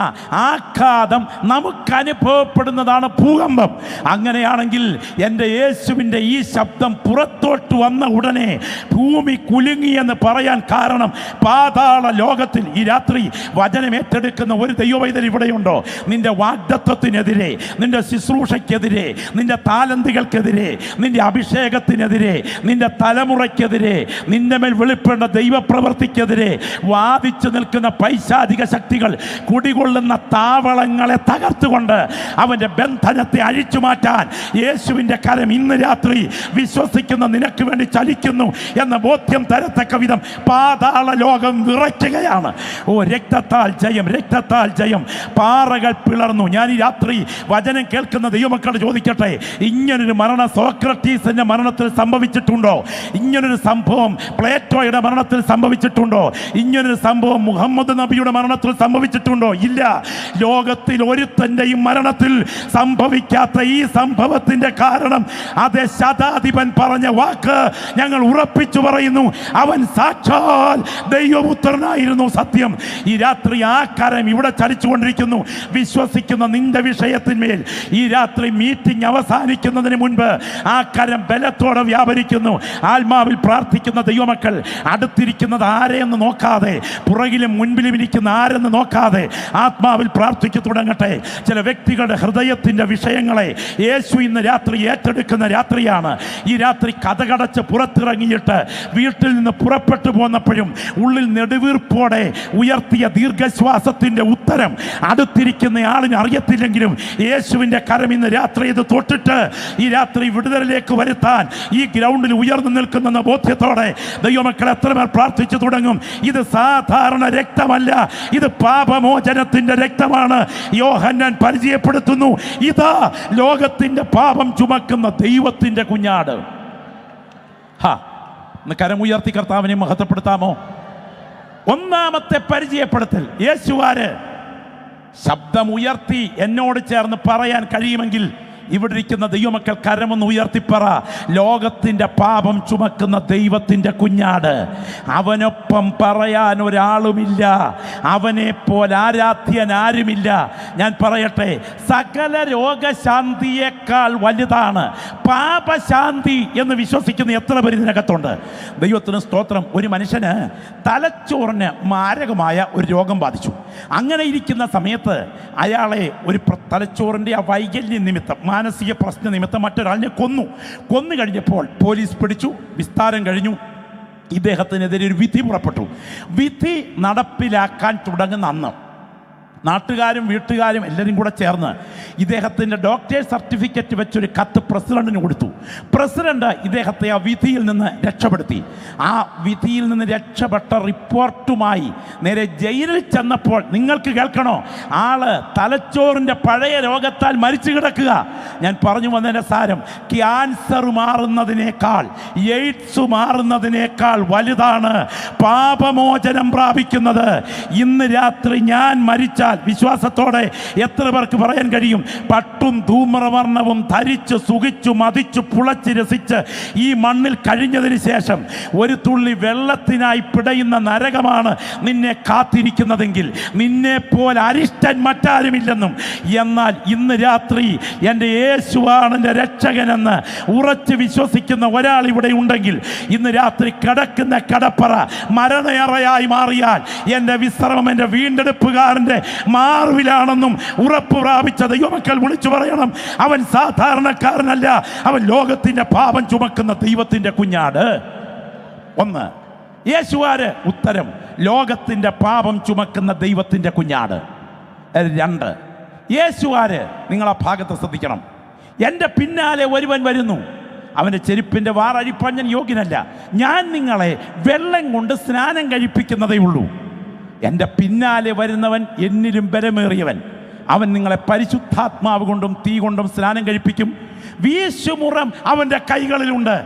ആഘാതം നമുക്ക് അനുഭവപ്പെടുന്നതാണ് ഭൂകമ്പം. അങ്ങനെയാണെങ്കിൽ എൻ്റെ യേശുവിൻ്റെ ഈ ശബ്ദം പുറത്തോട്ട് വന്ന ഉടനെ ഭൂമി കുലുങ്ങിയെന്ന് പറയാൻ കാരണം, പാതാള ലോകത്തിൽ ഈ രാത്രി വചനം ഏറ്റെടുക്കുന്ന ഒരു ദൈവവൈതൽ ഇവിടെയുണ്ടോ? നിന്റെ വാഗ്ദത്വത്തിനെതിരെ, നിന്റെ ശുശ്രൂഷയ്ക്കെതിരെ, നിന്റെ താലന്തുകൾക്കെതിരെ, നിന്റെ അഭിഷേകത്തിനെതിരെ, നിന്റെ തലമുറയ്ക്കെതിരെ, നിന്റെ മേൽ വെളിപ്പെടേണ്ട ദൈവപ്രവൃത്തിക്കെതിരെ വാദിച്ചു നിൽക്കുന്ന പൈശാചിക ശക്തികൾ കുടികൊള്ളുന്ന താവളങ്ങളെ തകർത്തുകൊണ്ട് അവൻ്റെ ബന്ധനത്തെ അഴിച്ചു മാറ്റാൻ യേശുവിൻ്റെ കരം ഇന്ന് രാത്രി വിശ്വസിക്കുന്ന നിനക്ക് വേണ്ടി ചലിക്കുന്നു എന്ന ബോധ്യം തരത്തക്ക വിധം പാതാള ലോകം വിറയ്ക്കുകയാണ്. ഓ, രക്തത്താൽ ജയം, രക്തത്താൽ ജയം. പാറകൾ പിളർന്നു. ഞാൻ ഈ രാത്രി വചനം കേൾക്കുന്ന ദൈവമക്കളോട് ചോദിക്കട്ടെ, ഇങ്ങനൊരു മരണം സോക്രട്ടീസിന്റെ മരണത്തിൽ സംഭവിച്ചിട്ടുണ്ടോ? ഇങ്ങനൊരു സംഭവം പ്ലേറ്റോയുടെ മരണത്തിൽ സംഭവിച്ചിട്ടുണ്ടോ? ഇങ്ങനൊരു സംഭവം മുഹമ്മദ് നബിയുടെ മരണത്തിൽ സംഭവിച്ചിട്ടുണ്ടോ? ഇല്ല. ലോകത്തിൽ ഒരുത്തൻ്റെയും മരണത്തിൽ സംഭവിക്കാത്ത ഈ സംഭവത്തിന്റെ കാരണം അതേ ശതാധിപൻ പറഞ്ഞ വാക്ക് ഞങ്ങൾ ഉറപ്പിച്ചു പറയുന്നു, അവൻ സാക്ഷാൽ ദൈവപുത്രനായിരുന്നു. സത്യം. ഈ രാത്രി ആ കരം ഇവിടെ ചലിച്ചുകൊണ്ടിരിക്കുന്നു. വിശ്വസിക്കുന്ന നിന്റെ വിഷയത്തിന്മേൽ ഈ രാത്രി മീറ്റിംഗ് അവസാനിക്കുന്നതിന് മുൻപ് ആ കരം ബലത്തോടെ വ്യാപരിക്കുന്നു. ആത്മാവിൽ പ്രാർത്ഥിക്കുന്ന ദൈവമക്കൾ അടുത്തിരിക്കുന്നത് ആരെയെന്ന് നോക്കാതെ, പുറകിലും മുൻപിലും ഇരിക്കുന്ന ആരെന്ന് നോക്കാതെ ആത്മാവിൽ പ്രാർത്ഥിച്ചു തുടങ്ങട്ടെ. ചില വ്യക്തികളുടെ ഹൃദയത്തിൻ്റെ വിഷയങ്ങളെ യേശു ഇന്ന് രാത്രി ഏറ്റെടുക്കുന്ന രാത്രിയാണ്. ഈ രാത്രി കഥകടച്ച് പുറത്തിറങ്ങിയിട്ട് വീട്ടിൽ നിന്ന് പുറപ്പെട്ടു പോന്നപ്പോഴും ഉള്ളിൽ നെടുവീർപ്പോടെ ഉയർത്തിയ ദീർഘശ്വാസത്തിൻ്റെ ഉത്തരം അടുത്തിരിക്കുന്ന ആളിന് അറിയത്തില്ലെങ്കിലും യേശുവിൻ്റെ കരം ഇന്ന് രാത്രി ഇത് തൊട്ടിട്ട് ഈ രാത്രി വിടുതലിലേക്ക് വരുത്താൻ ഈ ഗ്രൗണ്ടിൽ ഉയർന്നു നിൽക്കുന്ന ബോധ്യത്തോടെ ദൈവമക്കൾ എത്രമേൽ പ്രാർത്ഥിച്ചു തുടങ്ങും. ഇത് സാധാരണ രക്തമല്ല, ഇത് പാപമോചനത്തിൻ്റെ രക്തമാണ്. യോഹന്നാൻ പരിചയപ്പെടുത്തുന്നു, ഇതാ ലോകത്തിൻ്റെ പാപം ചുമക്കുന്ന ദൈവത്തിൻ്റെ കുഞ്ഞാട്. കരമുയർത്തി കർത്താവിനെ മഹത്വപ്പെടുത്താമോ? ഒന്നാമത്തെ പരിചയപ്പെടുത്തൽ, യേശുവാര് ശബ്ദമുയർത്തി എന്നോട് ചേർന്ന് പറയാൻ കഴിയുമെങ്കിൽ ഇവിടെ ഇരിക്കുന്ന ദൈവമക്കൾ കരമൊന്ന് ഉയർത്തിപ്പറ, ലോകത്തിൻ്റെ പാപം ചുമക്കുന്ന ദൈവത്തിൻ്റെ കുഞ്ഞാട്. അവനൊപ്പം പറയാൻ ഒരാളുമില്ല, അവനെ പോലെ ആരാധ്യൻ ആരുമില്ല. ഞാൻ പറയട്ടെ, സകല രോഗശാന്തിയേക്കാൾ വലുതാണ് പാപശാന്തി എന്ന് വിശ്വസിക്കുന്ന എത്ര പേര് ഇതിനകത്തുണ്ട്? ദൈവത്തിന് സ്തോത്രം. ഒരു മനുഷ്യന് തലച്ചോറിന് മാരകമായ ഒരു രോഗം ബാധിച്ചു. അങ്ങനെ ഇരിക്കുന്ന സമയത്ത് അയാളെ ഒരു തലച്ചോറിൻ്റെ ആ വൈകല്യം നിമിത്തം, മാനസിക പ്രശ്ന നിമിത്തം മറ്റൊരാളിനെ കൊന്നു കഴിഞ്ഞപ്പോൾ പോലീസ് പിടിച്ചു. വിസ്താരം കഴിഞ്ഞു. ഇദ്ദേഹത്തിനെതിരെ ഒരു വിധി പുറപ്പെട്ടു. വിധി നടപ്പിലാക്കാൻ തുടങ്ങുന്ന അന്ന് നാട്ടുകാരും വീട്ടുകാരും എല്ലാവരും കൂടെ ചേർന്ന് ഇദ്ദേഹത്തിൻ്റെ ഡോക്ടേഴ്സ് സർട്ടിഫിക്കറ്റ് വെച്ചൊരു കത്ത് പ്രസിഡന്റിന് കൊടുത്തു. പ്രസിഡന്റ് ഇദ്ദേഹത്തെ ആ വിധിയിൽ നിന്ന് രക്ഷപ്പെടുത്തി. ആ വിധിയിൽ നിന്ന് രക്ഷപ്പെട്ട റിപ്പോർട്ടുമായി നേരെ ജയിലിൽ ചെന്നപ്പോൾ നിങ്ങൾക്ക് കേൾക്കണോ, ആള് തലച്ചോറിൻ്റെ പഴയ രോഗത്താൽ മരിച്ചു കിടക്കുക. ഞാൻ പറഞ്ഞു വന്നതിൻ്റെ സാരം, ക്യാൻസർ മാറുന്നതിനേക്കാൾ എയ്ഡ്സ് മാറുന്നതിനേക്കാൾ വലുതാണ് പാപമോചനം പ്രാപിക്കുന്നത്. ഇന്ന് രാത്രി ഞാൻ മരിച്ചാൽ വിശ്വാസത്തോടെ എത്ര പേർക്ക് പറയാൻ കഴിയും, പട്ടും ധൂമ്രവർണ്ണവും ധരിച്ച് സുഖിച്ചു മതിച്ചു പുളച്ച് രസിച്ച് ഈ മണ്ണിൽ കഴിഞ്ഞതിന് ശേഷം ഒരു തുള്ളി വെള്ളത്തിനായി പിടയുന്ന നരകമാണ് നിന്നെ കാത്തിരിക്കുന്നതെങ്കിൽ നിന്നെ പോലെ അരിഷ്ടൻ മറ്റാരുമില്ലെന്നും, എന്നാൽ ഇന്ന് രാത്രി എൻ്റെ യേശുവാണ് എൻ്റെ രക്ഷകനെന്ന് ഉറച്ച് വിശ്വസിക്കുന്ന ഒരാൾ ഇവിടെ ഉണ്ടെങ്കിൽ ഇന്ന് രാത്രി കിടക്കുന്ന കടപ്പറ മരണയറയായി മാറിയാൽ എൻ്റെ വിശ്രമം എൻ്റെ വീണ്ടെടുപ്പുകാരൻ്റെ മാർവിലാണെന്നും ഉറപ്പ് പ്രാപിച്ച ദൈവമക്കൾ വിളിച്ചു പറയണം, അവൻ സാധാരണക്കാരനല്ല, അവൻ ലോകത്തിന്റെ പാപം ചുമക്കുന്ന ദൈവത്തിന്റെ കുഞ്ഞാട്. ഒന്ന്, യേശുവാര്? ഉത്തരം, ലോകത്തിന്റെ പാപം ചുമക്കുന്ന ദൈവത്തിന്റെ കുഞ്ഞാട്. രണ്ട്, യേശുവാര്? നിങ്ങൾ ആ ഭാഗത്ത് ശ്രദ്ധിക്കണം. എൻ്റെ പിന്നാലെ ഒരുവൻ വരുന്നു, അവൻ്റെ ചെരുപ്പിൻ്റെ വാറഴിപ്പാൻ ഞാൻ യോഗ്യനല്ല, ഞാൻ നിങ്ങളെ വെള്ളം കൊണ്ട് സ്നാനം കഴിപ്പിക്കുന്നതേ ഉള്ളൂ. എൻ്റെ പിന്നാലെ വരുന്നവൻ എന്നിലും ബലമേറിയവൻ, അവൻ നിങ്ങളെ പരിശുദ്ധാത്മാവ് കൊണ്ടും തീ കൊണ്ടും സ്നാനം കഴിപ്പിക്കും. വീശുമുറം അവൻ്റെ കൈകളിലുണ്ട്.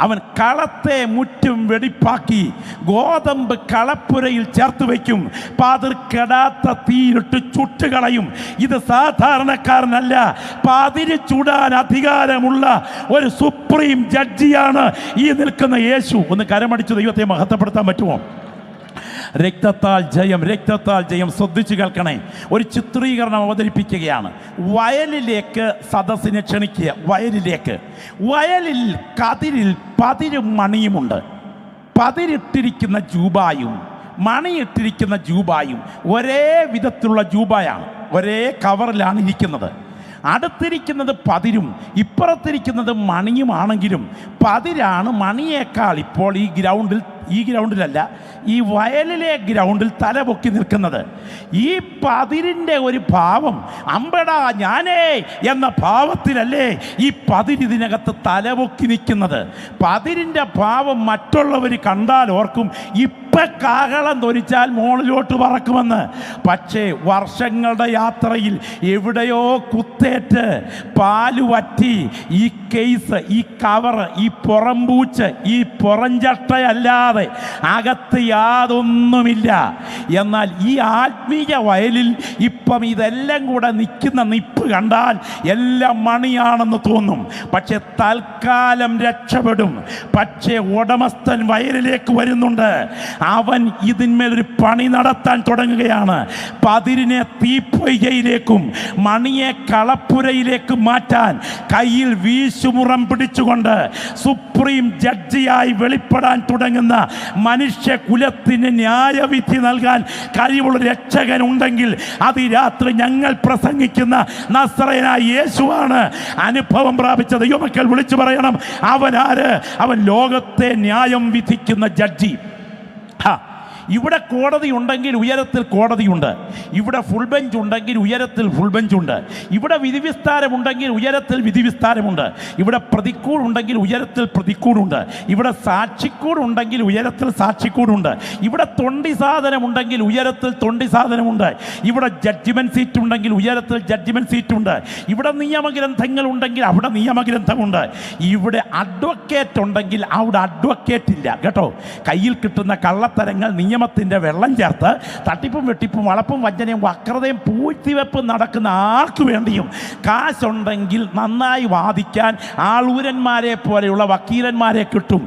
അവൻ കളത്തെ മുറ്റും വെടിപ്പാക്കി ഗോതമ്പ് കളപ്പുരയിൽ ചേർത്ത് വയ്ക്കും, പതിർക്കെടാത്ത തീയിലിട്ട് ചുട്ടുകളയും. ഇത് സാധാരണക്കാരനല്ല, പതിര് ചുടാൻ അധികാരമുള്ള ഒരു സുപ്രീം ജഡ്ജിയാണ് ഈ നിൽക്കുന്ന യേശു. ഒന്ന് കരമടിച്ച് ദൈവത്തെ മഹത്വപ്പെടുത്താൻ പറ്റുമോ? രക്തത്താൽ ജയം, രക്തത്താൽ ജയം. ശ്രദ്ധിച്ചു കേൾക്കണേ, ഒരു ചിത്രീകരണം അവതരിപ്പിക്കുകയാണ്. വയലിലേക്ക് സദസ്സിനെ ക്ഷണിക്കുക. വയലിൽ കതിരിൽ പതിരും മണിയുമുണ്ട്. പതിരിട്ടിരിക്കുന്ന ജൂബായും മണിയിട്ടിരിക്കുന്ന ജൂബായും ഒരേ വിധത്തിലുള്ള ജൂബായാണ്, ഒരേ കവറിലാണ് ഇരിക്കുന്നത്. അടുത്തിരിക്കുന്നത് പതിരും ഇപ്പുറത്തിരിക്കുന്നത് മണിയുമാണെങ്കിലും പതിരാണ് മണിയേക്കാൾ ഇപ്പോൾ ഈ ഗ്രൗണ്ടിലല്ല, ഈ വയലിലെ ഗ്രൗണ്ടിൽ തലപൊക്കി നിൽക്കുന്നത്. ഈ പതിരിൻ്റെ ഒരു ഭാവം, അമ്പടാ ഞാനേ എന്ന ഭാവത്തിലല്ലേ ഈ പതിരിതിനകത്ത് തലപൊക്കി നിൽക്കുന്നത്. പതിരിൻ്റെ ഭാവം മറ്റുള്ളവർ കണ്ടാൽ ഓർക്കും ഇപ്പം കാഹളം തൊരിച്ചാൽ മോളിലോട്ട് പറക്കുമെന്ന്. പക്ഷേ വർഷങ്ങളുടെ യാത്രയിൽ എവിടെയോ കുത്തേറ്റ് പാല് വറ്റി ഈ കേസ്, ഈ കവറ്, ഈ പുറംപൂച്ച്, ഈ പുറംചട്ടയല്ലാതെ അകത്ത് യാതൊന്നുമില്ല. എന്നാൽ ഈ ആത്മീയ വയലിൽ ഇപ്പം ഇതെല്ലാം കൂടെ നിൽക്കുന്ന നിപ്പ് കണ്ടാൽ എല്ലാം മണിയാണെന്ന് തോന്നും. പക്ഷെ തൽക്കാലം രക്ഷപ്പെടും. പക്ഷേ ഉടമസ്ഥൻ വയലിലേക്ക് വരുന്നുണ്ട്. അവൻ ഇതിന്മേലൊരു പണി നടത്താൻ തുടങ്ങുകയാണ്. പതിരിനെ തീപ്പൊയ്കയിലേക്കും മണിയെ കളപ്പുരയിലേക്കും മാറ്റാൻ കയ്യിൽ വീശുമുറം പിടിച്ചുകൊണ്ട് സുപ്രീം ജഡ്ജിയായി വെളിപ്പെടാൻ തുടങ്ങുന്ന മനുഷ്യ കുലത്തിന് ന്യായവിധി നൽകാൻ കഴിവുള്ള രക്ഷകൻ ഉണ്ടെങ്കിൽ അത് ഈ രാത്രി ഞങ്ങൾ പ്രസംഗിക്കുന്ന നസ്രയനായ യേശുവാണ്. അനുഭവം പ്രാപിച്ച ദൈവമക്കൾ വിളിച്ചു പറയണം, അവൻ ആര്? അവൻ ലോകത്തെ ന്യായം വിധിക്കുന്ന ജഡ്ജി. ഇവിടെ കോടതി ഉണ്ടെങ്കിൽ ഉയരത്തിൽ കോടതിയുണ്ട്. ഇവിടെ ഫുൾ ബെഞ്ച് ഉണ്ടെങ്കിൽ ഉയരത്തിൽ ഫുൾ ബെഞ്ചുണ്ട്. ഇവിടെ വിധിവിസ്താരമുണ്ടെങ്കിൽ ഉയരത്തിൽ വിധിവിസ്താരമുണ്ട്. ഇവിടെ പ്രതിക്കൂടുണ്ടെങ്കിൽ ഉയരത്തിൽ പ്രതിക്കൂടുണ്ട്. ഇവിടെ സാക്ഷിക്കൂടുണ്ടെങ്കിൽ ഉയരത്തിൽ സാക്ഷിക്കൂടുണ്ട്. ഇവിടെ തൊണ്ടി സാധനമുണ്ടെങ്കിൽ ഉയരത്തിൽ തൊണ്ടി സാധനമുണ്ട്. ഇവിടെ ജഡ്ജിമെൻറ്റ് സീറ്റ് ഉണ്ടെങ്കിൽ ഉയരത്തിൽ ജഡ്ജിമെൻറ്റ് സീറ്റുണ്ട്. ഇവിടെ നിയമഗ്രന്ഥങ്ങൾ ഉണ്ടെങ്കിൽ അവിടെ നിയമഗ്രന്ഥമുണ്ട്. ഇവിടെ അഡ്വക്കേറ്റ് ഉണ്ടെങ്കിൽ അവിടെ അഡ്വക്കേറ്റ് ഇല്ല കേട്ടോ. കയ്യിൽ കിട്ടുന്ന കള്ളത്തരങ്ങൾ നിയമത്തിൻ്റെ വെള്ളം ചേർത്ത് തട്ടിപ്പും വെട്ടിപ്പും വളപ്പും വഞ്ചനയും വക്രതയും പൂഴ്ത്തിവെപ്പും നടക്കുന്ന ആർക്കു വേണ്ടിയും കാശുണ്ടെങ്കിൽ നന്നായി വാദിക്കാൻ ആളൂരന്മാരെ പോലെയുള്ള വക്കീലന്മാരെ കിട്ടും.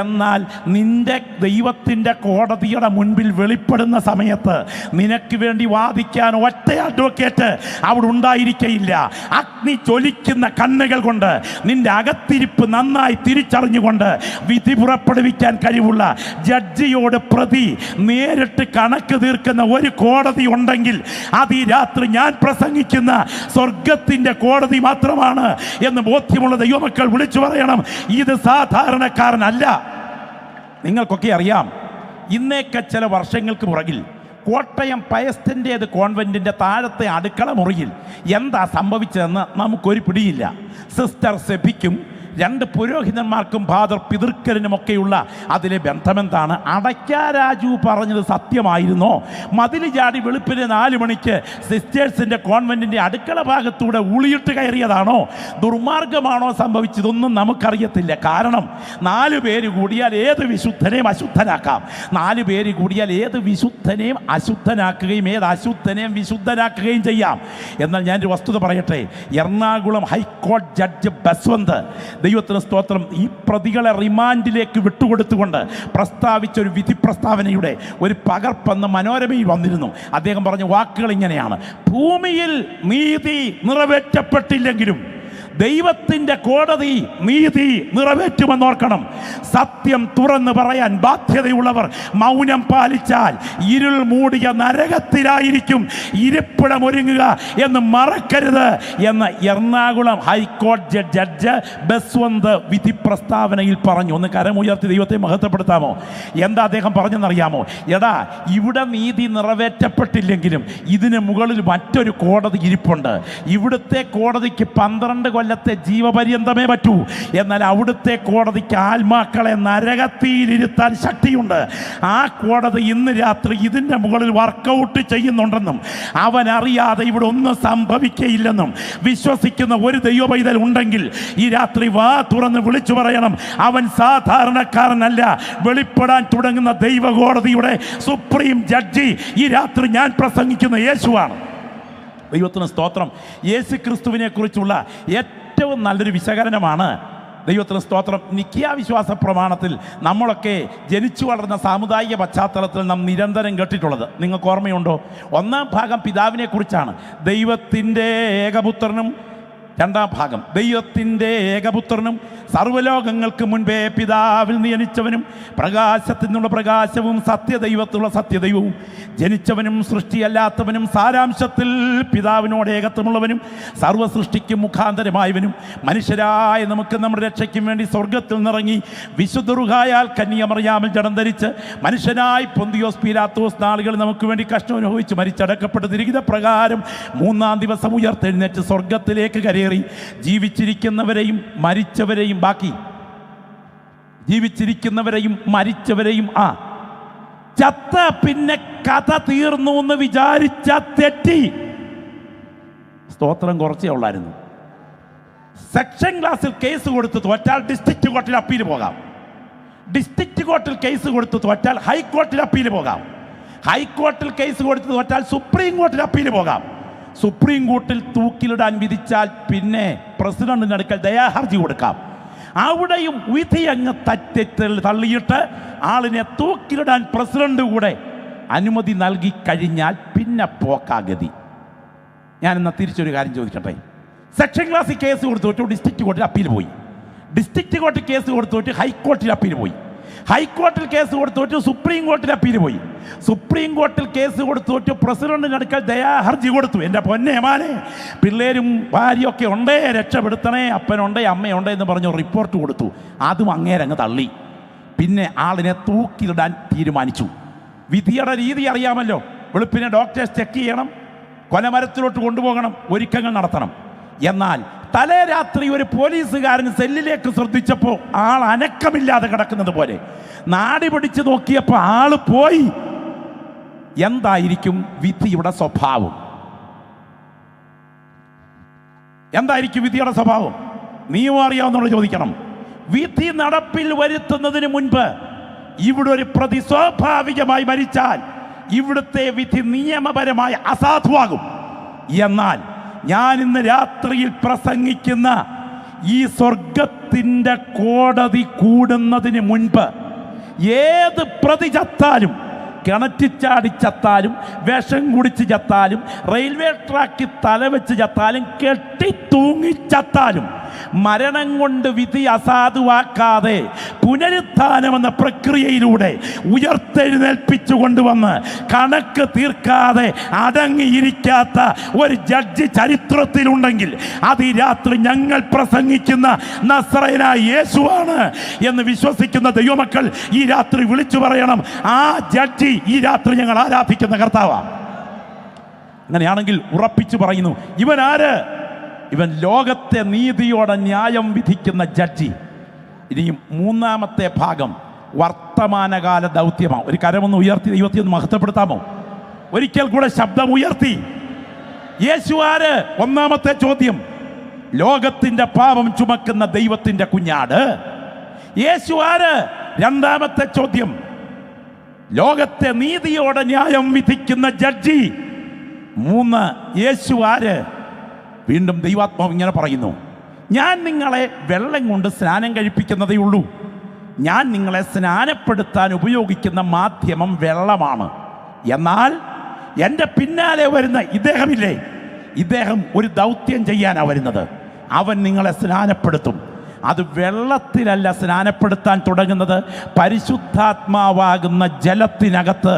എന്നാൽ നിന്റെ ദൈവത്തിൻ്റെ കോടതിയുടെ മുൻപിൽ വെളിപ്പെടുന്ന സമയത്ത് നിനക്ക് വേണ്ടി വാദിക്കാൻ ഒറ്റ അഡ്വക്കേറ്റ് അവിടെ ഉണ്ടായിരിക്കയില്ല. അഗ്നി ജ്വലിക്കുന്ന കണ്ണുകൾ കൊണ്ട് നിന്റെ അകത്തിരിപ്പ് നന്നായി തിരിച്ചറിഞ്ഞുകൊണ്ട് വിധി പുറപ്പെടുവിക്കാൻ കഴിവുള്ള ജഡ്ജിയോട് പ്രതി നേരിട്ട് കണക്ക് തീർക്കുന്ന ഒരു കോടതി ഉണ്ടെങ്കിൽ അത് ഈ രാത്രി ഞാൻ പ്രസംഗിക്കുന്ന സ്വർഗത്തിന്റെ കോടതി മാത്രമാണ് എന്ന് ബോധ്യമുള്ള ദൈവമക്കൾ വിളിച്ചു പറയണം, ഇത് സാധാരണക്കാരനല്ല. നിങ്ങൾക്കൊക്കെ അറിയാം, ഇന്നേക്ക് ചില വർഷങ്ങൾക്ക് പുറകിൽ കോട്ടയം പയസ്റ്റിൻ്റേത് കോൺവെൻറ്റിൻ്റെ താഴത്തെ അടുക്കള മുറിയിൽ എന്താ സംഭവിച്ചതെന്ന് നമുക്കൊരു പിടിയില്ല. സിസ്റ്റർ സെബിക്കും 2 പുരോഹിതന്മാർക്കും ഫാദർ പിതൃക്കലിനുമൊക്കെയുള്ള അതിലെ ബന്ധമെന്താണ്? അടയ്ക്ക രാജു പറഞ്ഞത് സത്യമായിരുന്നോ? മതിൽ ചാടി വെളുപ്പിന് 4 മണിക്ക് സിസ്റ്റേഴ്സിൻ്റെ കോൺവെൻറ്റിൻ്റെ അടുക്കള ഭാഗത്തൂടെ ഉളിയിട്ട് കയറിയതാണോ? ദുർമാർഗമാണോ സംഭവിച്ചതൊന്നും നമുക്കറിയത്തില്ല. കാരണം 4 പേര് കൂടിയാൽ ഏത് വിശുദ്ധനെയും അശുദ്ധനാക്കാം. 4 പേര് കൂടിയാൽ ഏത് വിശുദ്ധനെയും അശുദ്ധനാക്കുകയും ഏത് അശുദ്ധനെയും വിശുദ്ധനാക്കുകയും ചെയ്യാം. എന്നാൽ ഞാനൊരു വസ്തുത പറയട്ടെ. എറണാകുളം ഹൈക്കോടതി ജഡ്ജ് ബസ്വന്ത്, ദൈവത്തിന് സ്തോത്രം, ഈ പ്രതികളെ റിമാൻഡിലേക്ക് വിട്ടുകൊടുത്തുകൊണ്ട് പ്രസ്താവിച്ചൊരു വിധി പ്രസ്താവനയുടെ ഒരു പകർപ്പെന്ന് മനോരമയിൽ വന്നിരുന്നു. അദ്ദേഹം പറഞ്ഞ വാക്കുകൾ ഇങ്ങനെയാണ്: ഭൂമിയിൽ നീതി നിറവേറ്റപ്പെട്ടില്ലെങ്കിലും ദൈവത്തിൻ്റെ കോടതി നീതി നിറവേറ്റുമെന്നോർക്കണം. സത്യം തുറന്നു പറയാൻ ബാധ്യതയുള്ളവർ മൗനം പാലിച്ചാൽ ഇരുൾ മൂടിയ നരകത്തിലായിരിക്കും ഇരിപ്പിടം ഒരുങ്ങുക എന്ന് മറക്കരുത് എന്ന് എറണാകുളം ഹൈക്കോടതി ജഡ്ജ് ബസ്വന്ത് വിധി പ്രസ്താവനയിൽ പറഞ്ഞു. ഒന്ന് കരമുയർത്തി ദൈവത്തെ മഹത്വപ്പെടുത്താമോ? എന്താ അദ്ദേഹം പറഞ്ഞെന്നറിയാമോ? എടാ, ഇവിടെ നീതി നിറവേറ്റപ്പെട്ടില്ലെങ്കിലും ഇതിന് മുകളിൽ മറ്റൊരു കോടതി ഇരിപ്പുണ്ട്. ഇവിടുത്തെ കോടതിക്ക് 12 കൊല്ലത്തെ ജീവപര്യന്തമേ പറ്റൂ. എന്നാൽ അവിടുത്തെ കോടതിക്ക് ആത്മാക്കളെ നരകത്തിയിരുത്താൻ ശക്തിയുണ്ട്. ആ കോടതി ഇന്ന് രാത്രി ഇതിൻ്റെ മുകളിൽ വർക്കൗട്ട് ചെയ്യുന്നുണ്ടെന്നും അവൻ അറിയാതെ ഇവിടെ ഒന്നും സംഭവിക്കയില്ലെന്നും വിശ്വസിക്കുന്ന ഒരു ദൈവപൈതൽ ഉണ്ടെങ്കിൽ ഈ രാത്രി വാ തുറന്ന് വിളിച്ചു പറയണം: അവൻ സാധാരണക്കാരനല്ല, വെളിപ്പെടാൻ തുടങ്ങുന്ന ദൈവകോടതിയുടെ സുപ്രീം ജഡ്ജി ഈ രാത്രി ഞാൻ പ്രസംഗിക്കുന്ന യേശുവാണ്. ദൈവത്തിന് സ്തോത്രം. യേശു ക്രിസ്തുവിനെ കുറിച്ചുള്ള ഏറ്റവും നല്ലൊരു വിശകലനമാണ്, ദൈവത്തിന് സ്തോത്രം, നിക്കിയ വിശ്വാസ പ്രമാണത്തിൽ നമ്മളൊക്കെ ജനിച്ചു വളർന്ന സാമുദായിക പശ്ചാത്തലത്തിൽ നാം നിരന്തരം കേട്ടിട്ടുള്ളത്. നിങ്ങൾക്ക് ഓർമ്മയുണ്ടോ? 1-ാം ഭാഗം പിതാവിനെ കുറിച്ചാണ്. ദൈവത്തിൻ്റെ ഏകപുത്രനും 2-ാം ഭാഗം ദൈവത്തിൻ്റെ ഏകപുത്രനും സർവ്വലോകങ്ങൾക്ക് മുൻപേ പിതാവിൽ ജനിച്ചവനും പ്രകാശത്തിൽ നിന്നുള്ള പ്രകാശവും സത്യദൈവത്തിലുള്ള സത്യദൈവവും ജനിച്ചവനും സൃഷ്ടിയല്ലാത്തവനും സാരാംശത്തിൽ പിതാവിനോട് ഏകത്വമുള്ളവനും സർവ്വസൃഷ്ടിക്ക് മുഖാന്തരമായവനും മനുഷ്യരായ നമുക്ക് നമ്മുടെ രക്ഷയ്ക്കും വേണ്ടി സ്വർഗത്തിൽ നിറങ്ങി വിശുദ്ധ റുഹായാൽ കന്യകമറിയാമിൽ ജഡം ധരിച്ച് മനുഷ്യനായി പൊന്തിയോസ് പീലാത്തോസ് നാളുകൾ നമുക്ക് വേണ്ടി കഷ്ടം അനുഭവിച്ച് മരിച്ചടക്കപ്പെട്ട് തിരികിത പ്രകാരം 3-ാം ദിവസം ഉയർത്തെഴുന്നേറ്റ് സ്വർഗത്തിലേക്ക് കരയേറി ജീവിച്ചിരിക്കുന്നവരെയും മരിച്ചവരെയും ജീവിച്ചിരിക്കുന്നവരെയും മരിച്ചവരെയും ചത്ത പിന്നെ കഥ തീർന്നു എന്ന് വിചാരിച്ച തെറ്റി. സ്തോത്രം കുറച്ചേ ഉള്ളായിരുന്നു. സെക്ഷൻ ക്ലാസ്സിൽ കേസ് കൊടുത്ത് തോറ്റാൽ ഡിസ്ട്രിക്ട് കോർട്ടിൽ അപ്പീൽ പോകാം. ഡിസ്ട്രിക്ട് കോർട്ടിൽ കേസ് കൊടുത്ത് തോറ്റാൽ ഹൈക്കോർട്ടിൽ അപ്പീൽ പോകാം. ഹൈക്കോർട്ടിൽ കേസ് കൊടുത്ത് തോറ്റാൽ സുപ്രീം കോർട്ടിൽ അപ്പീൽ പോകാം. സുപ്രീം കോർട്ടിൽ തൂക്കിലിടാൻ വിധിച്ചാൽ പിന്നെ പ്രസിഡന്റിന് അടുക്കൽ ദയാഹർജി കൊടുക്കാം. അവിടെയും വിധി അങ്ങ് തള്ളിയിട്ട് ആളിനെ തൂക്കിലിടാൻ പ്രസിഡന്റ് കൂടെ അനുമതി നൽകി കഴിഞ്ഞാൽ പിന്നെ പോക്കാഗതി. ഞാനെന്നാൽ തിരിച്ചൊരു കാര്യം ചോദിക്കട്ടെ. സെക്ഷൻ ക്ലാസ്സിൽ കേസ് കൊടുത്തു ഡിസ്ട്രിക്ട് കോർട്ടിൽ അപ്പീൽ പോയി. ഡിസ്ട്രിക്ട് കോർട്ടിൽ കേസ് കൊടുത്തു ഹൈക്കോർട്ടിൽ അപ്പീൽ പോയി. ഹൈക്കോർട്ടിൽ കേസ് കൊടുത്തു സുപ്രീം കോർട്ടിൽ അപ്പീൽ പോയി. സുപ്രീം കോർട്ടിൽ കേസ് കൊടുത്തു പ്രസിഡന്റിന് അടുക്കൽ ദയാഹർജി കൊടുത്തു. എൻ്റെ പൊന്നെ മാനെ, പിള്ളേരും ഭാര്യയൊക്കെ ഉണ്ടേ, രക്ഷപ്പെടുത്തണേ, അപ്പനുണ്ടേ അമ്മയുണ്ടേ എന്ന് പറഞ്ഞു റിപ്പോർട്ട് കൊടുത്തു. അതും അങ്ങേരങ്ങ് തള്ളി. പിന്നെ ആളിനെ തൂക്കിലിടാൻ തീരുമാനിച്ചു. വിധിയുടെ രീതി അറിയാമല്ലോ. വെളുപ്പിനെ ഡോക്ടേഴ്സ് ചെക്ക് ചെയ്യണം, കൊലമരത്തിലോട്ട് കൊണ്ടുപോകണം, ഒരുക്കങ്ങൾ നടത്തണം. എന്നാൽ തലേ രാത്രി ഒരു പോലീസുകാരൻ സെല്ലിലേക്ക് ശ്രദ്ധിച്ചപ്പോൾ ആൾ അനക്കമില്ലാതെ കിടക്കുന്നത് പോലെ നാടി പിടിച്ച് നോക്കിയപ്പോൾ ആള് പോയി. എന്തായിരിക്കും വിധിയുടെ സ്വഭാവം? എന്തായിരിക്കും വിധിയുടെ സ്വഭാവം? നീയും അറിയാവുന്നവരോട് ചോദിക്കണം. വിധി നടപ്പിൽ വരുത്തുന്നതിന് മുൻപ് ഇവിടെ ഒരു പ്രതി സ്വാഭാവികമായി മരിച്ചാൽ ഇവിടുത്തെ വിധി നിയമപരമായി അസാധുവാകും. എന്നാൽ ഞാൻ ഇന്ന് രാത്രിയിൽ പ്രസംഗിക്കുന്ന ഈ സ്വർഗത്തിൻ്റെ കോടതി കൂടുന്നതിന് മുൻപ് ഏത് പ്രതി ചത്താലും, കിണറ്റിച്ചാടി ചത്താലും, വിഷം കുടിച്ച് ചത്താലും, റെയിൽവേ ട്രാക്കിൽ തലവെച്ച് ചത്താലും, കെട്ടി തൂങ്ങി ചത്താലും, മരണം കൊണ്ട് വിധി അസാധുവാക്കാതെ പുനരുത്ഥാനമെന്ന പ്രക്രിയയിലൂടെ ഉയർത്തെഴുന്നേൽപ്പിച്ചു കൊണ്ടുവന്ന് കണക്ക് തീർക്കാതെ അടങ്ങിയിരിക്കാത്ത ഒരു ജഡ്ജി ചരിത്രത്തിലുണ്ടെങ്കിൽ അത് ഈ രാത്രി ഞങ്ങൾ പ്രസംഗിക്കുന്ന നസ്രയനായ യേശുവാണ് എന്ന് വിശ്വസിക്കുന്ന ദൈവമക്കൾ ഈ രാത്രി വിളിച്ചു പറയണം, ആ ജഡ്ജി ഈ രാത്രി ഞങ്ങൾ ആരാധിക്കുന്ന കർത്താവാണ്. അങ്ങനെയാണെങ്കിൽ ഉറപ്പിച്ചു പറയുന്നു, ഇവൻ ആര്? ഇവൻ ലോകത്തെ നീതിയോടെ ന്യായം വിധിക്കുന്ന ജഡ്ജി. ഇനിയും മൂന്നാമത്തെ ഭാഗം വർത്തമാനകാല ദൗത്യമാണ്. ഒരു കരമൊന്ന് ഉയർത്തി ദൈവത്തെ ഒന്ന് മഹത്വപ്പെടുത്താമോ? ഒരിക്കൽ കൂടെ ശബ്ദം ഉയർത്തി. യേശു ആര്? ഒന്നാമത്തെ ചോദ്യം. ലോകത്തിന്റെ പാപം ചുമക്കുന്ന ദൈവത്തിന്റെ കുഞ്ഞാട്. യേശു ആര്? രണ്ടാമത്തെ ചോദ്യം. ലോകത്തെ നീതിയോടെ ന്യായം വിധിക്കുന്ന ജഡ്ജി. മൂന്ന്, യേശു ആര്? വീണ്ടും ദൈവാത്മാവ് ഇങ്ങനെ പറയുന്നു, ഞാൻ നിങ്ങളെ വെള്ളം കൊണ്ട് സ്നാനം കഴിപ്പിക്കുന്നതേ ഉള്ളൂ. ഞാൻ നിങ്ങളെ സ്നാനപ്പെടുത്താൻ ഉപയോഗിക്കുന്ന മാധ്യമം വെള്ളമാണ്. എന്നാൽ എൻ്റെ പിന്നാലെ വരുന്ന ഇദ്ദേഹമില്ലേ, ഇദ്ദേഹം ഒരു ദൗത്യം ചെയ്യാനാണ് വരുന്നത്. അവൻ നിങ്ങളെ സ്നാനപ്പെടുത്തും. അത് വെള്ളത്തിലല്ല സ്നാനപ്പെടുത്താൻ തുടങ്ങുന്നത്, പരിശുദ്ധാത്മാവാകുന്ന ജലത്തിനകത്ത്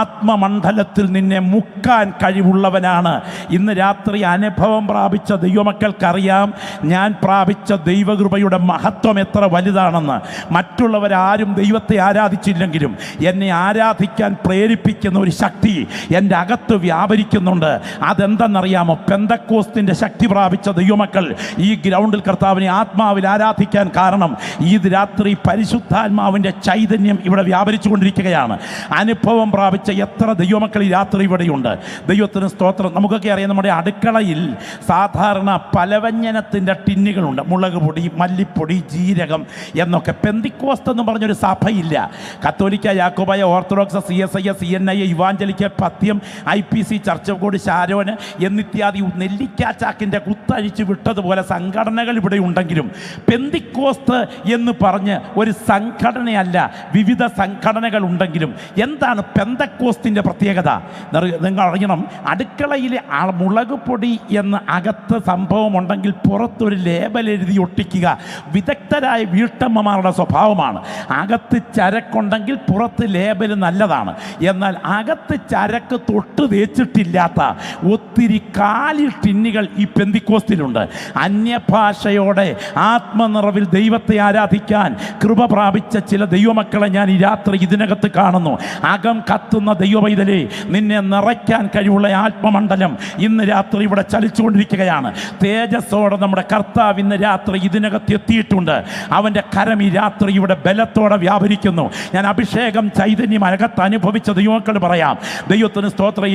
ആത്മമണ്ഡലത്തിൽ നിന്നെ മുക്കാൻ കഴിവുള്ളവനാണ്. ഇന്ന് രാത്രി അനുഭവം പ്രാപിച്ച ദൈവമക്കൾക്കറിയാം ഞാൻ പ്രാപിച്ച ദൈവകൃപയുടെ മഹത്വം എത്ര വലുതാണെന്ന്. മറ്റുള്ളവരാരും ദൈവത്തെ ആരാധിച്ചില്ലെങ്കിലും എന്നെ ആരാധിക്കാൻ പ്രേരിപ്പിക്കുന്ന ഒരു ശക്തി എൻ്റെ അകത്ത് വ്യാപരിക്കുന്നുണ്ട്. അതെന്തെന്നറിയാമോ? പെന്തക്കോസ്തിൻ്റെ ശക്തി പ്രാപിച്ച ദൈവമക്കൾ ഈ ഗ്രൗണ്ടിൽ കർത്താവിനെ ആത്മാവിൽ ആരാധിക്കാൻ കാരണം ഈ രാത്രി പരിശുദ്ധാത്മാവിൻ്റെ ചൈതന്യം ഇവിടെ വ്യാപരിച്ചു കൊണ്ടിരിക്കുകയാണ്. അനുഭവം പ്രാപിച്ച എത്ര ദൈവമക്കൾ ഈ രാത്രി ഇവിടെയുണ്ട്. ദൈവത്തിന് സ്തോത്രം. നമുക്കൊക്കെ അറിയാം, നമ്മുടെ അടുക്കളയിൽ സാധാരണ പലവ്യഞ്ജനത്തിൻ്റെ ടിന്നുകളുണ്ട്. മുളക് പൊടി, മല്ലിപ്പൊടി, ജീരകം എന്നൊക്കെ. പെന്തിക്കോസ്ത് എന്ന് പറഞ്ഞൊരു സഭയില്ല. കത്തോലിക്ക, യാക്കോബായ, ഓർത്തഡോക്സ്, CSI, CNI, ഇവാഞ്ചലിക്ക, പഥ്യം, IPC, ചർച്ച് ഓഫ് ഗോഡ്, ശാരോന് എന്നിത്യാദി നെല്ലിക്കാച്ചാക്കിൻ്റെ കുത്തഴിച്ച് വിട്ടതുപോലെ സംഘടനകൾ ഇവിടെ ഉണ്ടെങ്കിലും പെന്തിക്കോസ്ത് എന്ന് പറഞ്ഞ് ഒരു സംഘടനയല്ല, വിവിധ സംഘടനകൾ ഉണ്ടെങ്കിലും എന്താണ് പെന്തക്കോസ്തിൻ്റെ പ്രത്യേകത? നിങ്ങൾ അറിയണം, അടുക്കളയിൽ മുളക് പൊടി എന്ന് അകത്ത് സംഭവം ഉണ്ടെങ്കിൽ പുറത്തൊരു ലേബൽ എഴുതി ഒട്ടിക്കുക വിദഗ്ധരായ വീട്ടമ്മമാരുടെ സ്വഭാവമാണ്. അകത്ത് ചരക്കുണ്ടെങ്കിൽ പുറത്ത് ലേബൽ നല്ലതാണ്. എന്നാൽ അകത്ത് ചരക്ക് തൊട്ട് തേച്ചിട്ടില്ലാത്ത ഒത്തിരി കാലി ടിന്നുകൾ ഈ പെന്തിക്കോസ്തിലുണ്ട്. അന്യഭാഷയോടെ ആത്മനിറവിൽ ദൈവത്തെ ആരാധിക്കാൻ കൃപ പ്രാപിച്ച ചില ദൈവമക്കളെ ഞാൻ ഈ രാത്രി ഇതിനകത്ത് കാണുന്നു. അകം കത്തുന്ന ദൈവവൈതലേ, നിന്നെ നിറയ്ക്കാൻ കഴിവുള്ള ആത്മമണ്ഡലം ഇന്ന് രാത്രി ഇവിടെ ചലിച്ചുകൊണ്ടിരിക്കുകയാണ്. തേജസ്സോടെ നമ്മുടെ കർത്താവ് ഇന്ന് രാത്രി ഇതിനകത്ത് എത്തിയിട്ടുണ്ട്. അവൻ്റെ കരം ഈ രാത്രി ഇവിടെ ബലത്തോടെ വ്യാപരിക്കുന്നു. ഞാൻ അഭിഷേകം, ചൈതന്യം അകത്ത് അനുഭവിച്ച ദൈവമക്കൾ പറയാം. ദൈവത്തിന് സ്തോത്രം.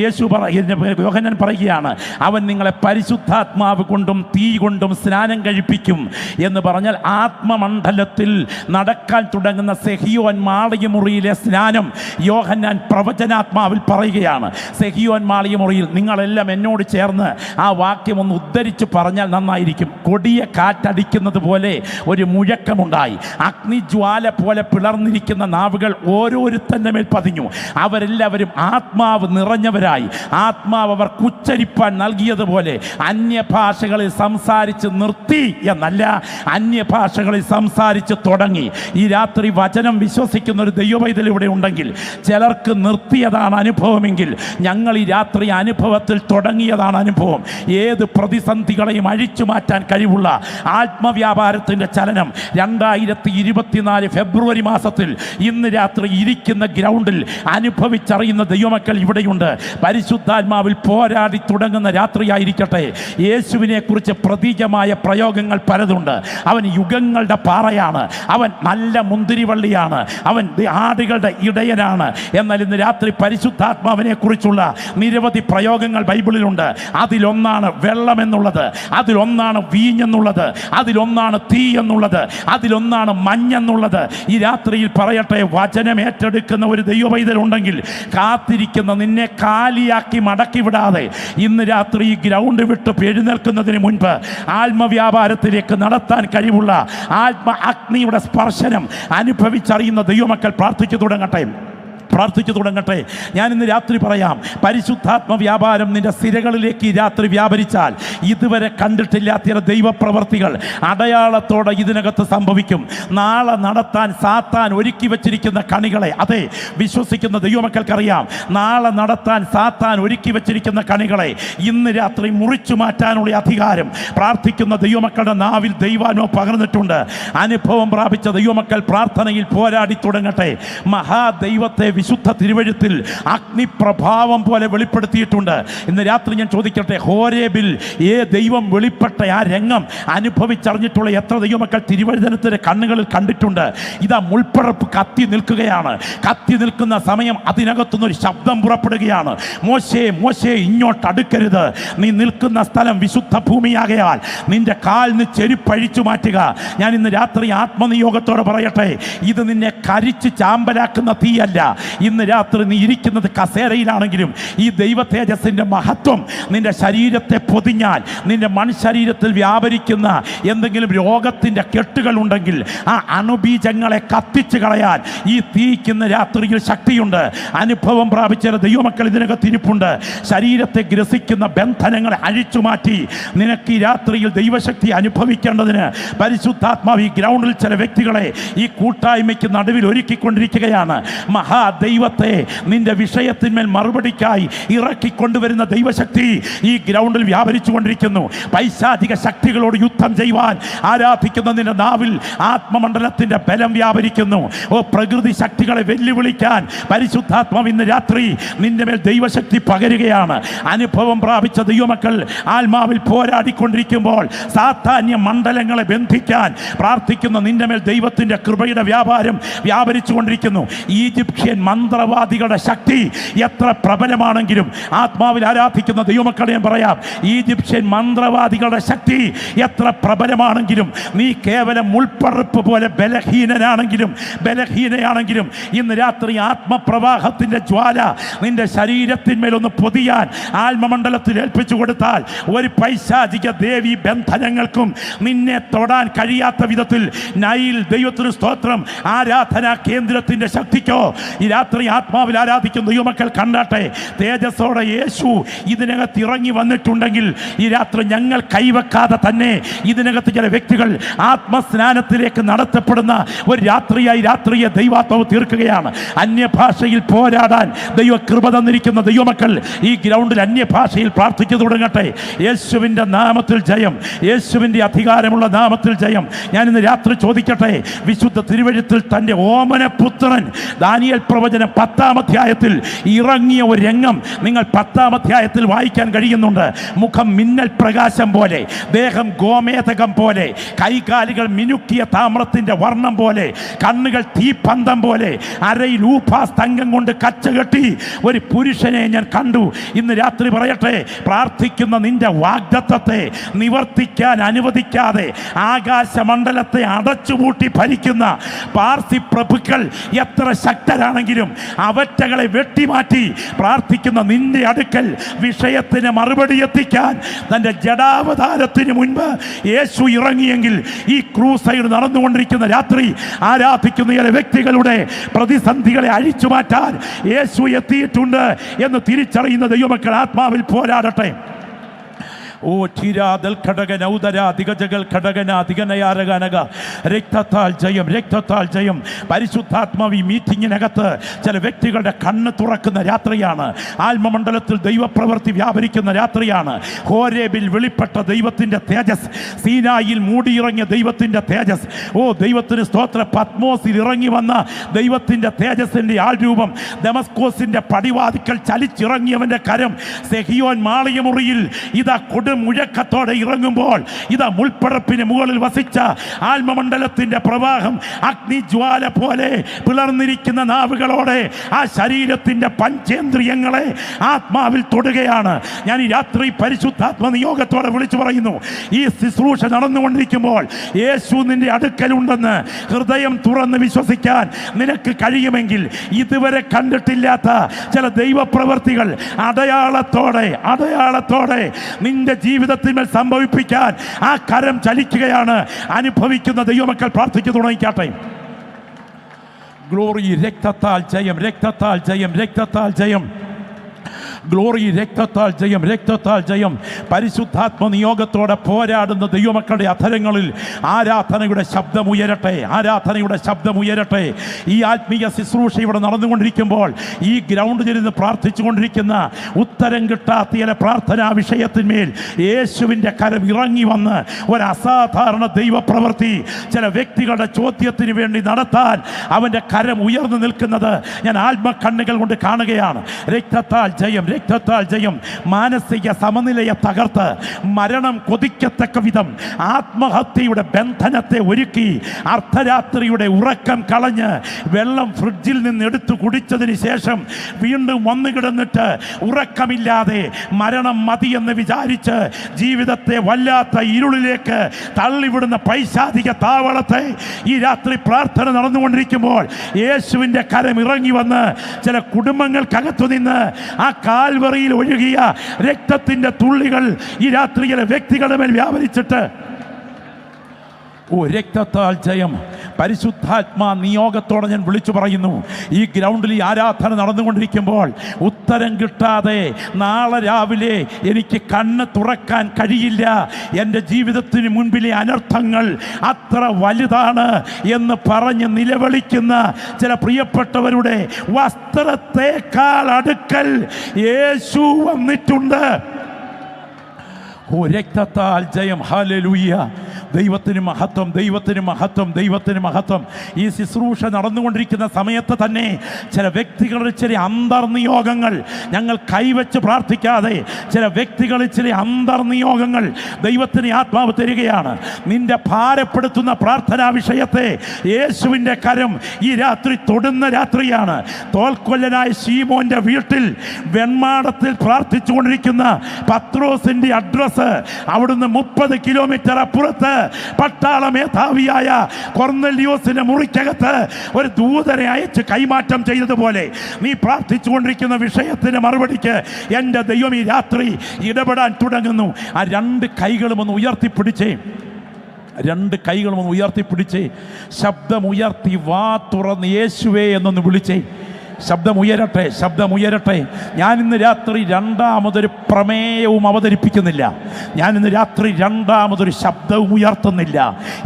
യോഹന്നാൻ പറയുകയാണ്, അവൻ നിങ്ങളെ പരിശുദ്ധാത്മാവ് കൊണ്ടും തീ കൊണ്ടും സ്നാനം കഴിപ്പിക്കും എന്ന് പറഞ്ഞാൽ ആത്മമണ്ഡലത്തിൽ നടക്കാൻ തുടങ്ങുന്ന സെഹിയോൻ മാളികമുറിയിലെ സ്നാനം യോഹന്നാൻ പ്രവചനാത്മാവിൽ പറയുകയാണ്. സെഹിയോൻ മാളികമുറിയിൽ നിങ്ങളെല്ലാം എന്നോട് ചേർന്ന് ആ വാക്യം ഒന്ന് ഉദ്ധരിച്ച് പറഞ്ഞാൽ നന്നായിരിക്കും. കൊടിയ കാറ്റടിക്കുന്നത് പോലെ ഒരു മുഴക്കമുണ്ടായി. അഗ്നിജ്വാല പോലെ പിളർന്നിരിക്കുന്ന നാവുകൾ ഓരോരുത്തൻ്റെ മേൽ പതിഞ്ഞു. അവരെല്ലാവരും ആത്മാവ് നിറഞ്ഞവരായി. ആത്മാവ് അവർ ഉച്ചരിപ്പാൻ നൽകിയതുപോലെ അന്യഭാഷകളിൽ സംസാരിച്ച് നിർത്തി എന്നല്ല, അന്യഭാഷകളിൽ സംസാരിച്ച് തുടങ്ങി. ഈ രാത്രി വചനം വിശ്വസിക്കുന്ന ഒരു ദൈവവൈതൽ ഇവിടെ ഉണ്ടെങ്കിൽ, ചിലർക്ക് നിർത്തിയതാണ് അനുഭവമെങ്കിൽ ഞങ്ങൾ ഈ രാത്രി അനുഭവത്തിൽ തുടങ്ങിയതാണ് അനുഭവം. ഏത് പ്രതിസന്ധികളെയും അഴിച്ചു മാറ്റാൻ കഴിവുള്ള ആത്മവ്യാപാരത്തിൻ്റെ ചലനം 2024 ഫെബ്രുവരി മാസത്തിൽ ഇന്ന് രാത്രി ഇരിക്കുന്ന ഗ്രൗണ്ടിൽ അനുഭവിച്ചറിയുന്ന ദൈവമക്കൾ ഇവിടെയുണ്ട്. പരിശുദ്ധാത്മാവിൽ പോരാടി തുടങ്ങുന്ന രാത്രിയായിരിക്കട്ടെ. യേശുവിനെ കുറിച്ച് പ്രതീകമായ പ്രയോഗങ്ങൾ പലതുണ്ട്. അവൻ യുഗങ്ങളുടെ പാറയാണ്, അവൻ നല്ല മുന്തിരിവള്ളിയാണ്, അവൻ ആടുകളുടെ ഇടയനാണ്. എന്നാൽ ഇന്ന് രാത്രി പരിശുദ്ധാത്മാവിനെ കുറിച്ചുള്ള നിരവധി പ്രയോഗങ്ങൾ ബൈബിളിലുണ്ട്. അതിലൊന്നാണ് വെള്ളം എന്നുള്ളത്, അതിലൊന്നാണ് വീഞ്ഞെന്നുള്ളത്, അതിലൊന്നാണ് തീ എന്നുള്ളത്, അതിലൊന്നാണ് മഞ്ഞെന്നുള്ളത്. ഈ രാത്രിയിൽ പറയട്ടെ, വചനം ഏറ്റെടുക്കുന്ന ഒരു ദൈവവൈതലുണ്ടെങ്കിൽ കാത്തിരിക്കുന്ന നിന്നെ കാലിയാക്കി മടക്കി വിടാതെ ഇന്ന് രാത്രി ഈ ഗ്രൗണ്ട് വിട്ട് എഴുന്നേൽക്കുന്നതിന് മുൻപ് ആത്മവ്യാപാരത്തിലേക്ക് നടത്താൻ കഴിവുള്ള ആത്മ അഗ്നിയുടെ സ്പർശനം അനുഭവിച്ചറിയുന്ന ദൈവമക്കൾ പ്രാർത്ഥിച്ചു തുടങ്ങട്ടെ. പ്രാർത്ഥിച്ചു തുടങ്ങട്ടെ. ഞാൻ ഇന്ന് രാത്രി പറയാം, പരിശുദ്ധാത്മ വ്യാപാരം നിന്റെ സിരകളിലേക്ക് ഈ രാത്രി വ്യാപരിച്ചാൽ ഇതുവരെ കണ്ടിട്ടില്ലാത്ത ചില ദൈവപ്രവർത്തികൾ അടയാളത്തോടെ ഇതിനകത്ത് സംഭവിക്കും. നാളെ നടത്താൻ സാത്താൻ ഒരുക്കി വച്ചിരിക്കുന്ന കണികളെ, അതെ, വിശ്വസിക്കുന്ന ദൈവമക്കൾക്കറിയാം, നാളെ നടത്താൻ സാത്താൻ ഒരുക്കി വച്ചിരിക്കുന്ന കണികളെ ഇന്ന് രാത്രി മുറിച്ചു മാറ്റാനുള്ള അധികാരം പ്രാർത്ഥിക്കുന്ന ദൈവമക്കളുടെ നാവിൽ ദൈവാനോ പകർന്നിട്ടുണ്ട്. അനുഭവം പ്രാപിച്ച ദൈവമക്കൾ പ്രാർത്ഥനയിൽ പോരാടി തുടങ്ങട്ടെ. മഹാദൈവത്തെ വിശുദ്ധ തിരുവഴുത്തിൽ അഗ്നിപ്രഭാവം പോലെ വെളിപ്പെടുത്തിയിട്ടുണ്ട്. ഇന്ന് രാത്രി ഞാൻ ചോദിക്കട്ടെ, ഹോരേബിൽ ദൈവം വെളിപ്പെട്ട ആ രംഗം അനുഭവിച്ചറിഞ്ഞിട്ടുള്ള എത്ര ദൈവമക്കൾ തിരുവഴുതനത്തിന്റെ കണ്ണുകളിൽ കണ്ടിട്ടുണ്ട്? ഇതാ മുൾപ്പറപ്പ് കത്തി നിൽക്കുകയാണ്. കത്തി നിൽക്കുന്ന സമയം അതിനകത്തുനിന്നൊരു ശബ്ദം പുറപ്പെടുകയാണ്, മോശേ മോശേ ഇങ്ങോട്ട് അടുക്കരുത്, നീ നിൽക്കുന്ന സ്ഥലം വിശുദ്ധ ഭൂമിയാകയാൽ നിന്റെ കാലിന് ചെരുപ്പഴിച്ചു മാറ്റുക. ഞാൻ ഇന്ന് രാത്രി ആത്മനിയോഗത്തോടെ പറയട്ടെ, ഇത് നിന്നെ കരിച്ച് ചാമ്പലാക്കുന്ന തീയല്ല. ഇന്ന് രാത്രി നീ ഇരിക്കുന്നത് കസേരയിലാണെങ്കിലും ഈ ദൈവ തേജസ്സിന്റെ മഹത്വം നിന്റെ ശരീരത്തെ പൊതിഞ്ഞാൽ, നിന്റെ മൺശരീരത്തിൽ വ്യാപരിക്കുന്ന എന്തെങ്കിലും രോഗത്തിന്റെ കെട്ടുകൾ ഉണ്ടെങ്കിൽ ആ അണുബീജങ്ങളെ കത്തിച്ചു കളയാൻ ഈ തീക്കുന്ന രാത്രിയിൽ ശക്തിയുണ്ട്. അനുഭവം പ്രാപിച്ച ദൈവമക്കൾ ഇതിനകത്ത് ഇരിപ്പുണ്ട്. ശരീരത്തെ ഗ്രസിക്കുന്ന ബന്ധനങ്ങളെ അഴിച്ചു മാറ്റി നിനക്ക് ഈ രാത്രിയിൽ ദൈവശക്തി അനുഭവിക്കേണ്ടതിന് പരിശുദ്ധാത്മാവ് ഈ ഗ്രൗണ്ടിൽ ചില വ്യക്തികളെ ഈ കൂട്ടായ്മയ്ക്ക് നടുവിൽ ഒരുക്കിക്കൊണ്ടിരിക്കുകയാണ്. മഹാദൈവത്തെ നിന്റെ വിഷയത്തിന്മേൽ മറുപടിക്കായി ഇറക്കിക്കൊണ്ടുവരുന്ന ദൈവശക്തി ഈ ഗ്രൗണ്ടിൽ വ്യാപരിച്ചു കൊണ്ടിരിക്കുന്നു. പൈശാചിക ശക്തികളോട് യുദ്ധം ചെയ്യുവാൻ ആരാധിക്കുന്ന നിന്റെ നാവിൽ ആത്മമണ്ഡലത്തിന്റെ ബലം വ്യാപരിക്കുന്നു. പ്രകൃതി ശക്തികളെ വെല്ലുവിളിക്കാൻ പരിശുദ്ധാത്മാവ് ഇന്ന് രാത്രി നിന്റെ മേൽ ദൈവശക്തി പകരുകയാണ്. അനുഭവം പ്രാപിച്ച ദൈവമക്കൾ ആത്മാവിൽ പോരാടിക്കൊണ്ടിരിക്കുമ്പോൾ സാത്താന്യ മണ്ഡലങ്ങളെ ബന്ധിക്കാൻ പ്രാർത്ഥിക്കുന്ന നിന്റെ മേൽ ദൈവത്തിന്റെ കൃപയുടെ വ്യാപാരം വ്യാപരിച്ചു കൊണ്ടിരിക്കുന്നു. ഈജിപ്ഷ്യൻ മന്ത്രവാദികളുടെ ശക്തി എത്ര പ്രബലമാണെങ്കിലും ആത്മാവിൽ ആരാധിക്കുന്ന ദൈവമക്കളെ ഞാൻ പറയാം, ഈജിപ്ഷ്യൻ മന്ത്രവാദികളുടെ ശക്തി എത്ര പ്രബലമാണെങ്കിലും നീ കേവലം മുൾപ്പറപ്പ് പോലെ ബലഹീനയാണെങ്കിലും ഇന്ന് രാത്രി ആത്മപ്രവാഹത്തിന്റെ ജ്വാല നിന്റെ ശരീരത്തിന്മേലൊന്ന് പൊതിയാൻ ആത്മമണ്ഡലത്തിൽ ഏൽപ്പിച്ചു കൊടുത്താൽ ഒരു പൈശാചിക ദേവി ബന്ധനങ്ങൾക്കും നിന്നെ തൊടാൻ കഴിയാത്ത വിധത്തിൽ നൈൽ ദൈവത്തിന് സ്തോത്രം ആരാധനാ കേന്ദ്രത്തിന്റെ ശക്തിക്കോ ഈ രാത്രി ആത്മാവിൽ ആരാധിക്കുന്ന ദൈവമക്കൾ കണ്ടാട്ടെ. തേജസ്സോടെ യേശു ഇതിനകത്ത് ഇറങ്ങി വന്നിട്ടുണ്ടെങ്കിൽ ഈ രാത്രി ഞങ്ങൾ കൈവെക്കാതെ തന്നെ ഇതിനകത്ത് ചില വ്യക്തികൾ ആത്മസ്നാനത്തിലേക്ക് നടത്തപ്പെടുന്ന ഒരു രാത്രിയെ ദൈവാത്മാവ് തീർക്കുകയാണ്. അന്യഭാഷയിൽ പോരാടാൻ ദൈവ കൃപ തന്നിരിക്കുന്ന ദൈവമക്കൾ ഈ ഗ്രൗണ്ടിൽ അന്യഭാഷയിൽ പ്രാർത്ഥിച്ചു തുടങ്ങട്ടെ. യേശുവിൻ്റെ നാമത്തിൽ ജയം, യേശുവിൻ്റെ അധികാരമുള്ള നാമത്തിൽ ജയം. ഞാൻ ഇന്ന് രാത്രി ചോദിക്കട്ടെ, വിശുദ്ധ തിരുവഴുത്തിൽ തൻ്റെ ഓമനപുത്രൻ ദാനിയേൽ പ്രവചനം 10-ാം അധ്യായത്തിൽ ഇറങ്ങിയ ഒരു രംഗം നിങ്ങൾ 10-ാം അധ്യായത്തിൽ വായിക്കാൻ കഴിയുന്നുണ്ട്. മുഖം മിന്നൽ പ്രകാശം പോലെ, ദേഹം ഗോമേതകം പോലെ, കൈകാലുകൾ മിനുക്കിയ താമ്രത്തിന്റെ വർണ്ണം പോലെ, കണ്ണുകൾ തീപ്പന്തം പോലെ, അരയിൽ ഊപാസ്തംഗം കൊണ്ട് കച്ചകെട്ടി ഒരു പുരുഷനെ ഞാൻ കണ്ടു. ഇന്ന് രാത്രി പറയട്ടെ, പ്രാർത്ഥിക്കുന്ന നിന്റെ വാഗ്ദത്തത്തെ നിവർത്തിക്കാൻ അനുവദിക്കാതെ ആകാശമണ്ഡലത്തെ അടച്ചുപൂട്ടി ഭരിക്കുന്ന പാർസി പ്രഭുക്കൾ എത്ര ശക്തരാണെങ്കിലും അവറ്റകളെ വെട്ടിമാറ്റി പ്രാർത്ഥിക്കുന്ന നിന്റെ അടുക്കൽ വിഷയത്തിന് മറുപടി എത്തിക്കാൻ തൻ്റെ ജഡാവതാരത്തിന് മുൻപ് യേശു ഇറങ്ങിയെങ്കിൽ ഈ ക്രൂസൈഡ് നടന്നുകൊണ്ടിരിക്കുന്ന രാത്രി ആരാധിക്കുന്ന ചില വ്യക്തികളുടെ പ്രതിസന്ധികളെ അഴിച്ചു മാറ്റാൻ യേശു എത്തിയിട്ടുണ്ട് എന്ന് തിരിച്ചറിയുന്ന ദൈവമക്കൾ ആത്മാവിൽ പോരാടട്ടെ. ഓ ചിരാദൽ ഘടകന ഉദര ദിഗജകൾ ഘടകന ദിഗനയാരകനക രക്തത്താൽ ജയം. പരിശുദ്ധാത്മാവ് ഈ മീറ്റിങ്ങിനകത്ത് ചില വ്യക്തികളുടെ കണ്ണ് തുറക്കുന്ന രാത്രിയാണ്. ആത്മമണ്ഡലത്തിൽ ദൈവപ്രവൃത്തി വ്യാപരിക്കുന്ന രാത്രിയാണ്. ഹോരേബിൽ വെളിപ്പെട്ട ദൈവത്തിൻ്റെ തേജസ്, സീനായിൽ മൂടിയിറങ്ങിയ ദൈവത്തിൻ്റെ തേജസ്. ഓ ദൈവത്തിന് സ്തോത്ര. പത്മോസിൽ ഇറങ്ങി വന്ന ദൈവത്തിൻ്റെ തേജസ്സിൻ്റെ ആൾരൂപം, ദമസ്കോസിൻ്റെ പടിവാതിക്കൽ ചലിച്ചിറങ്ങിയവൻ്റെ കരം, സെഹിയോൻ മാളികമുറിയിൽ ഇതാ മുഴക്കത്തോടെ ഇറങ്ങുമ്പോൾ ഇതാ മുൾപ്പടപ്പിന് മുകളിൽ വസിച്ച ആത്മമണ്ഡലത്തിന്റെ പ്രവാഹം അഗ്നിജ്വാല പോലെ പിളർന്നിരിക്കുന്ന നാവുകളോടെ ആ ശരീരത്തിന്റെ പഞ്ചേന്ദ്രിയങ്ങളെ ആത്മാവിൽ തൊടുകയാണ്. ഞാൻ ഈ രാത്രി പരിശുദ്ധാത്മ നിയോഗത്തോടെ വിളിച്ചു പറയുന്നു, ഈ ശുശ്രൂഷ നടന്നുകൊണ്ടിരിക്കുമ്പോൾ യേശു നിന്റെ അടുക്കലുണ്ടെന്ന് ഹൃദയം തുറന്ന് വിശ്വസിക്കാൻ നിനക്ക് കഴിയുമെങ്കിൽ ഇതുവരെ കണ്ടിട്ടില്ലാത്ത ചില ദൈവപ്രവർത്തികൾ അടയാളത്തോടെ നിന്റെ ജീവിതത്തിന്മേൽ സംഭവിപ്പിക്കാൻ ആ കരം ചലിക്കുകയാണ്. അനുഭവിക്കുന്ന ദൈവമക്കൾ പ്രാർത്ഥിച്ചു തുടങ്ങിക്കാട്ടെ. ഗ്ലോറി, രക്തത്താൽ ജയം, രക്തത്താൽ ജയം, രക്തത്താൽ ജയം. ഗ്ലോറി, രക്തത്താൽ ജയം, രക്തത്താൽ ജയം. പരിശുദ്ധാത്മ നിയോഗത്തോടെ പോരാടുന്ന ദൈവമക്കളുടെ അധരങ്ങളിൽ ആരാധനയുടെ ശബ്ദമുയരട്ടെ, ആരാധനയുടെ ശബ്ദമുയരട്ടെ. ഈ ആത്മീയ ശുശ്രൂഷ ഇവിടെ നടന്നുകൊണ്ടിരിക്കുമ്പോൾ ഈ ഗ്രൗണ്ടിലിരുന്ന് പ്രാർത്ഥിച്ചുകൊണ്ടിരിക്കുന്ന ഉത്തരം കിട്ടാത്ത ചില പ്രാർത്ഥനാ വിഷയത്തിന്മേൽ യേശുവിൻ്റെ കരം ഇറങ്ങി വന്ന് ഒരു അസാധാരണ ദൈവപ്രവൃത്തി ചില വ്യക്തികളുടെ ചോദ്യത്തിന് വേണ്ടി നടത്താൻ അവൻ്റെ കരം ഉയർന്നു നിൽക്കുന്നത് ഞാൻ ആത്മകണ്ണുകൾ കൊണ്ട് കാണുകയാണ്. രക്തത്താൽ ജയം, രക്തത്താൽ ജയം. മാനസിക സമനിലയെ തകർത്ത് മരണം കൊതിക്കത്തക്ക വിധം ആത്മഹത്യയുടെ ബന്ധനത്തെ ഒരുക്കി അർദ്ധരാത്രിയുടെ ഉറക്കം കളഞ്ഞ് വെള്ളം ഫ്രിഡ്ജിൽ നിന്ന് എടുത്തു കുടിച്ചതിന് ശേഷം വീണ്ടും വന്നു കിടന്നിട്ട് ഉറക്കമില്ലാതെ മരണം മതിയെന്ന് വിചാരിച്ച് ജീവിതത്തെ വല്ലാത്ത ഇരുളിലേക്ക് തള്ളിവിടുന്ന പൈശാചിക താവളത്തെ ഈ രാത്രി പ്രാർത്ഥന നടന്നുകൊണ്ടിരിക്കുമ്പോൾ യേശുവിൻ്റെ കരം ഇറങ്ങി വന്ന് ചില കുടുംബങ്ങൾക്കകത്തു നിന്ന് ആ കാൽവറിയിൽ ഒഴുകിയ രക്തത്തിന്റെ തുള്ളികൾ ഈ രാത്രിയിലെ വ്യക്തികളുടെ മേൽ വ്യാപരിച്ചിട്ട് രക്തത്താൽ ജയം. പരിശുദ്ധാത്മാ നിയോഗത്തോടെ ഞാൻ വിളിച്ചു പറയുന്നു, ഈ ഗ്രൗണ്ടിൽ ഈ ആരാധന നടന്നുകൊണ്ടിരിക്കുമ്പോൾ ഉത്തരം കിട്ടാതെ നാളെ രാവിലെ എനിക്ക് കണ്ണ് തുറക്കാൻ കഴിയില്ല, എൻ്റെ ജീവിതത്തിന് മുൻപിലെ അനർത്ഥങ്ങൾ അത്ര വലുതാണ് എന്ന് പറഞ്ഞ് നിലവിളിക്കുന്ന ചില പ്രിയപ്പെട്ടവരുടെ വസ്ത്രത്തേക്കാൾ അടുക്കൽ യേശു വന്നിട്ടുണ്ട്. രക്തത്താൽ ജയം. ഹല്ലേലൂയ. ദൈവത്തിന് മഹത്വം, ദൈവത്തിന് മഹത്വം, ദൈവത്തിന് മഹത്വം. ഈ ശുശ്രൂഷ നടന്നുകൊണ്ടിരിക്കുന്ന സമയത്ത് തന്നെ ചില വ്യക്തികളുടെ ചില അന്തർനിയോഗങ്ങൾ ഞങ്ങൾ കൈവച്ച് പ്രാർത്ഥിക്കാതെ ചില വ്യക്തികളിൽ ചില അന്തർനിയോഗങ്ങൾ ദൈവത്തിന് ആത്മാവ് തരികയാണ്. നിന്റെ ഭാരപ്പെടുത്തുന്ന പ്രാർത്ഥനാ വിഷയത്തെ യേശുവിൻ്റെ കരം ഈ രാത്രി തൊടുന്ന രാത്രിയാണ്. തോൽക്കൊല്ലനായ ശീമോന്റെ വീട്ടിൽ വെൺമാടത്തിൽ പ്രാർത്ഥിച്ചു കൊണ്ടിരിക്കുന്ന പത്രോസിന്റെ അഡ്രസ് അവിടുന്ന് 30 കിലോമീറ്റർ അപ്പുറത്ത് പട്ടാള മേധാവിയായ കൊർന്നല്യോസിന്റെ മുറിക്കകത്ത് ഒരു ദൂതനെ അയച്ച് കൈമാറ്റം ചെയ്തതുപോലെ നീ പ്രാർത്ഥിച്ചുകൊണ്ടിരിക്കുന്ന വിഷയത്തിന് മറുപടിക്ക് എൻ്റെ ദൈവം ഈ രാത്രി ഇടപെടാൻ തുടങ്ങുന്നു. ആ രണ്ട് കൈകളും ഒന്ന് ഉയർത്തിപ്പിടിച്ചേ, രണ്ട് കൈകളും ഒന്ന് ഉയർത്തിപ്പിടിച്ചേ, ശബ്ദമുയർത്തി വാ തുറന്ന് യേശുവേ എന്നൊന്ന് വിളിച്ചേ. ശബ്ദമുയരട്ടെ, ശബ്ദമുയരട്ടെ. ഞാൻ ഇന്ന് രാത്രി രണ്ടാമതൊരു പ്രമേയവും അവതരിപ്പിക്കുന്നില്ല. ഞാൻ ഇന്ന് രാത്രി രണ്ടാമതൊരു ശബ്ദവും ഉയർത്തുന്നില്ല.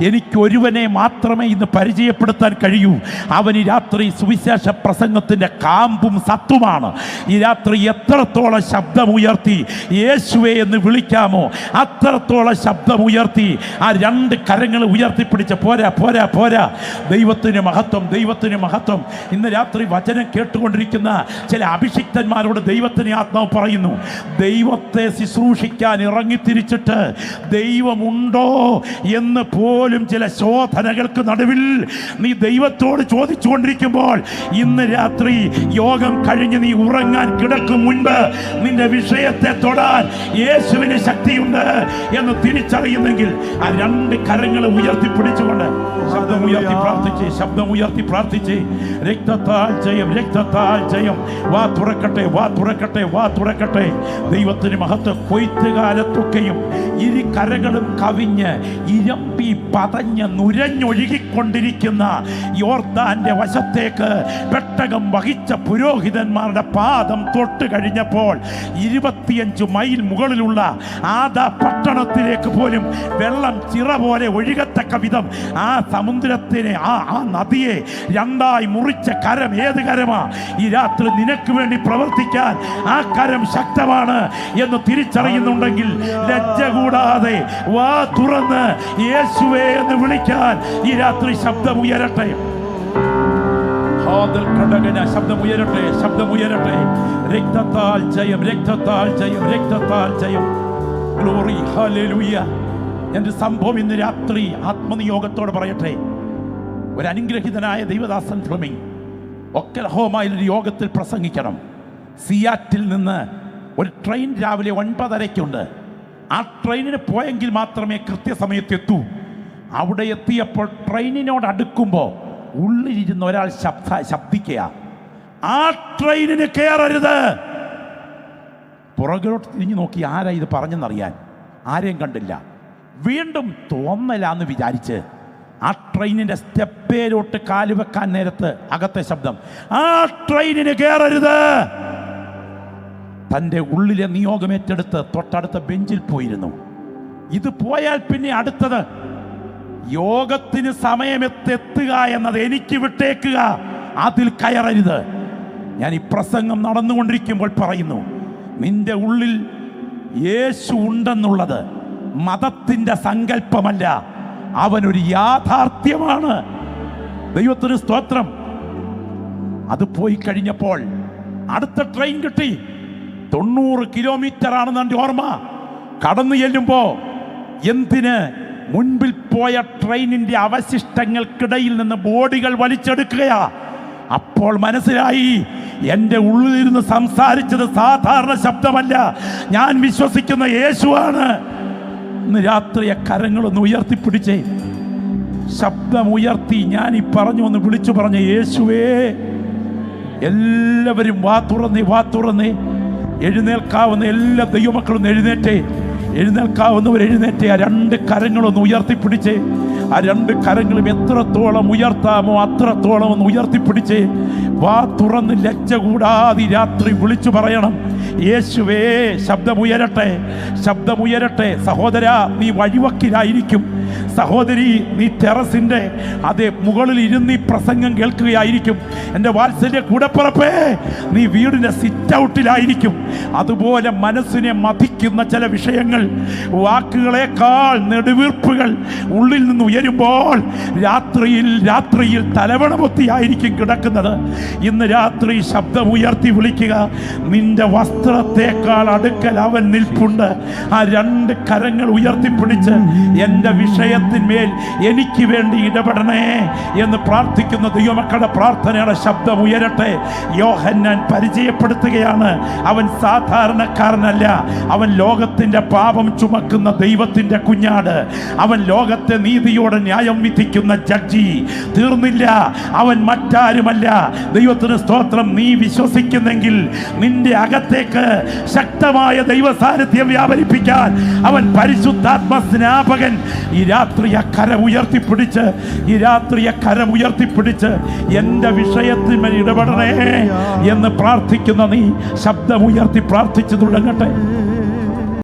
എനിക്കൊരുവനെ മാത്രമേ ഇന്ന് പരിചയപ്പെടുത്താൻ കഴിയൂ. അവൻ ഈ രാത്രി സുവിശേഷ പ്രസംഗത്തിൻ്റെ കാമ്പും സത്തുമാണ്. ഈ രാത്രി എത്രത്തോളം ശബ്ദമുയർത്തി യേശുവേ എന്ന് വിളിക്കാമോ അത്രത്തോളം ശബ്ദമുയർത്തി ആ രണ്ട് കരങ്ങൾ ഉയർത്തിപ്പിടിച്ച പോരാ പോരാ പോരാ. ദൈവത്തിന് മഹത്വം, ദൈവത്തിന് മഹത്വം. ഇന്ന് രാത്രി വചനം കേട്ടുകൊണ്ടിരിക്കുന്ന ചില അഭിഷിക്തന്മാരോട് ദൈവത്തിന് ആത്മാവ് പറയുന്നു, ദൈവത്തെ ശുശ്രൂഷിക്കാൻ ഇറങ്ങിത്തിരിച്ചിട്ട് ദൈവമുണ്ടോ എന്ന് പോലും ചില ശോധനകൾക്ക് നടുവിൽ നീ ദൈവത്തോട് ചോദിച്ചുകൊണ്ടിരിക്കുമ്പോൾ ഇന്ന് രാത്രി യോഗം കഴിഞ്ഞ് നീ ഉറങ്ങാൻ കിടക്കും മുൻപ് നിന്റെ വിഷയത്തെ തൊടാൻ യേശുവിന് ശക്തിയുണ്ട് എന്ന് തിരിച്ചറിയുന്നെങ്കിൽ ആ രണ്ട് കരങ്ങൾ ഉയർത്തിപ്പിടിച്ചുകൊണ്ട് ശബ്ദമുയർത്തി പ്രാർത്ഥിച്ച്, ശബ്ദമുയർത്തി പ്രാർത്ഥിച്ച്. രക്തത്താൽ ജയം, രക്തത്താൽ ജയം. വാ തുറക്കട്ടെ, വാ തുറക്കട്ടെ, വാ തുറക്കട്ടെ. ദൈവത്തിന് മഹത്വം. കൊയ്ത്തുകാലത്തൊക്കെയും ഇരു കരകളും കവിഞ്ഞ് ഇരമ്പി പതഞ്ഞ് നുരഞ്ഞൊഴുകിക്കൊണ്ടിരിക്കുന്ന യോർദാന്റെ വശത്തേക്ക് പെട്ടകം വഹിച്ച പുരോഹിതന്മാരുടെ പാദം തൊട്ട് കഴിഞ്ഞപ്പോൾ 25 മൈൽ മുകളിലുള്ള ആദാ പട്ടണത്തിലേക്ക് പോലും വെള്ളം ചിറ പോലെ ഒഴുകത്തക്ക വിധം ആ സമുദ്രത്തിനെ ആ നദിയെ രണ്ടായി മുറിച്ച കരം ഏത് കരമാ? ഈ രാത്രി നിനക്ക് വേണ്ടി പ്രവർത്തിക്കാൻ ആ കരം ശക്തമാണ് എന്ന് തിരിച്ചറിയുന്നുണ്ടെങ്കിൽ ലജ്ജ കൂടാതെ വാ തുറന്ന് യേശുവേ എന്ന് വിളിക്കാൻ ഈ രാത്രി ശബ്ദമുയരട്ടെ. ശബ്ദമുയരട്ടെ, ശബ്ദമുയരട്ടെ. രക്തത്താൽ ജയം, രക്തത്താൽ ജയം, രക്തത്താൽ ജയം. Glory, hallelujah. എൻ്റെ സംഭവം ഇന്ന് രാത്രി ആത്മനിയോഗത്തോട് പറയട്ടെ. ഒരു അനുഗ്രഹീതനായ ദൈവദാസൻ ഫ്ലെമിംഗ് ഒക്കലഹോമയിൽ ഒരു യോഗത്തിൽ പ്രസംഗിക്കണം. സിയാറ്റിൽ നിന്ന് ഒരു ട്രെയിൻ രാവിലെ 9:30-ക്കുണ്ട്. ആ ട്രെയിനിന് പോയെങ്കിൽ മാത്രമേ കൃത്യസമയത്ത് എത്തൂ. അവിടെ എത്തിയപ്പോൾ ട്രെയിനിനോട് അടുക്കുമ്പോൾ ഉള്ളിലിരുന്ന ഒരാൾ ശബ്ദിക്കുക, ആ ട്രെയിനിന് കയറരുത്. പുറകിലോട്ട് തിരിഞ്ഞു നോക്കി ആരാ ഇത് പറഞ്ഞെന്നറിയാൻ. ആരെയും കണ്ടില്ല. വീണ്ടും തോന്നലാന്ന് വിചാരിച്ച് ആ ട്രെയിനിൻ്റെ സ്റ്റെപ്പേലോട്ട് കാല് വെക്കാൻ നേരത്ത് അകത്തെ ശബ്ദം, ആ ട്രെയിനിന് കയറരുത്. തൻ്റെ ഉള്ളിലെ നിയോഗം ഏറ്റെടുത്ത് തൊട്ടടുത്ത ബെഞ്ചിൽ പോയിരുന്നു. ഇത് പോയാൽ പിന്നെ അടുത്തത് യോഗത്തിന് സമയമെത്തെത്തുക എന്നത് എനിക്ക് വിട്ടേക്കുക, അതിൽ കയറരുത്. ഞാൻ ഈ പ്രസംഗം നടന്നുകൊണ്ടിരിക്കുമ്പോൾ പറയുന്നു, നിന്റെ ഉള്ളിൽ യേശു ഉണ്ടെന്നുള്ളത് മതത്തിൻ്റെ സങ്കല്പമല്ല, അവനൊരു യാഥാർത്ഥ്യമാണ്. ദൈവത്തിന് സ്തോത്രം. അത് പോയി കഴിഞ്ഞപ്പോൾ അടുത്ത ട്രെയിൻ കിട്ടി. 90 കിലോമീറ്റർ ആണെന്ന് എൻ്റെ ഓർമ്മ. കടന്നു ചെല്ലുമ്പോൾ എന്തിന് മുൻപിൽ പോയ ട്രെയിനിൻ്റെ അവശിഷ്ടങ്ങൾക്കിടയിൽ നിന്ന് ബോഡികൾ വലിച്ചെടുക്കുകയാ. അപ്പോൾ മനസ്സിലായി, എൻ്റെ ഉള്ളിലിരുന്ന് സംസാരിച്ചത് സാധാരണ ശബ്ദമല്ല, ഞാൻ വിശ്വസിക്കുന്ന യേശുവാണ്. ഇന്ന് രാത്രി കരങ്ങളൊന്ന് ഉയർത്തിപ്പിടിച്ചേ, ശബ്ദമുയർത്തി ഞാൻ ഈ പറഞ്ഞു ഒന്ന് വിളിച്ചു പറഞ്ഞ യേശുവേ. എല്ലാവരും വാ തുറന്നേ. എഴുന്നേൽക്കാവുന്ന എല്ലാ ദൈവമക്കളൊന്ന് എഴുന്നേറ്റേ. എഴുന്നേൽക്കാവുന്നവർ എഴുന്നേറ്റേ. ആ 2 കരങ്ങളൊന്ന് ഉയർത്തിപ്പിടിച്ചേ. ആ 2 കരങ്ങളും എത്രത്തോളം ഉയർത്താമോ അത്രത്തോളം ഒന്ന് ഉയർത്തിപ്പിടിച്ചേ. വാ തുറന്ന് ലജ്ജ കൂടാതെ രാത്രി വിളിച്ചു പറയണം, യേശുവേ. ശബ്ദമുയരട്ടെ. സഹോദര, നീ വഴിവക്കിലായിരിക്കും. സഹോദരി, നീ ടെറസിൻ്റെ അതേ മുകളിൽ ഇരുന്ന് ഈ പ്രസംഗം കേൾക്കുകയായിരിക്കും. എൻ്റെ വാത്സല്യ കൂടപ്പിറപ്പേ, നീ വീടിൻ്റെ സിറ്റ് ഔട്ടിലായിരിക്കും. അതുപോലെ മനസ്സിനെ മതിക്കുന്ന ചില വിഷയങ്ങൾ, വാക്കുകളേക്കാൾ നെടുവീർപ്പുകൾ ഉള്ളിൽ നിന്ന് ഉയരുമ്പോൾ രാത്രിയിൽ തലവണമൊത്തിയായിരിക്കും കിടക്കുന്നത്. ഇന്ന് രാത്രി ശബ്ദമുയർത്തി വിളിക്കുക, നിന്റെ വസ്ത്രത്തേക്കാൾ അടുക്കൽ അവൻ നിൽപ്പുണ്ട്. ആ 2 കരങ്ങൾ ഉയർത്തിപ്പിടിച്ച് എൻ്റെ വിഷയത്തിന്മേൽ എനിക്ക് വേണ്ടി ഇടപെടണേ എന്ന് പ്രാർത്ഥിക്കുന്ന ദൈവമക്കളുടെ പ്രാർത്ഥനയുടെ ശബ്ദം ഉയരട്ടെ. യോഹന്നാൻ പരിചയപ്പെടുത്തുകയാണ്, അവൻ സാധാരണക്കാരനല്ല, അവൻ ലോകത്തിൻ്റെ പാപം ചുമക്കുന്ന ദൈവത്തിൻ്റെ കുഞ്ഞാട്. അവൻ ലോകത്തെ നീതിയോടെ ന്യായം വിധിക്കുന്ന ജഡ്ജി. തീർന്നില്ല, അവൻ മറ്റാരുമല്ല. ദൈവത്തിന് സ്തോത്രം. നീ വിശ്വസിക്കുന്നെങ്കിൽ നിന്റെ അകത്തേക്ക് ശക്തമായ ദൈവ സാന്നിധ്യം വ്യാപരിപ്പിക്കാൻ അവൻ പരിശുദ്ധാത്മ സ്നാപകൻ. ഈ രാത്രി കരം ഉയർത്തിപ്പിടിച്ച് എൻ്റെ വിഷയത്തിന്മേൽ ഇടപെടണേ എന്ന് പ്രാർത്ഥിക്കുന്ന നീ ശബ്ദമുയർത്തി പ്രാർത്ഥിച്ചു തുടങ്ങട്ടെ.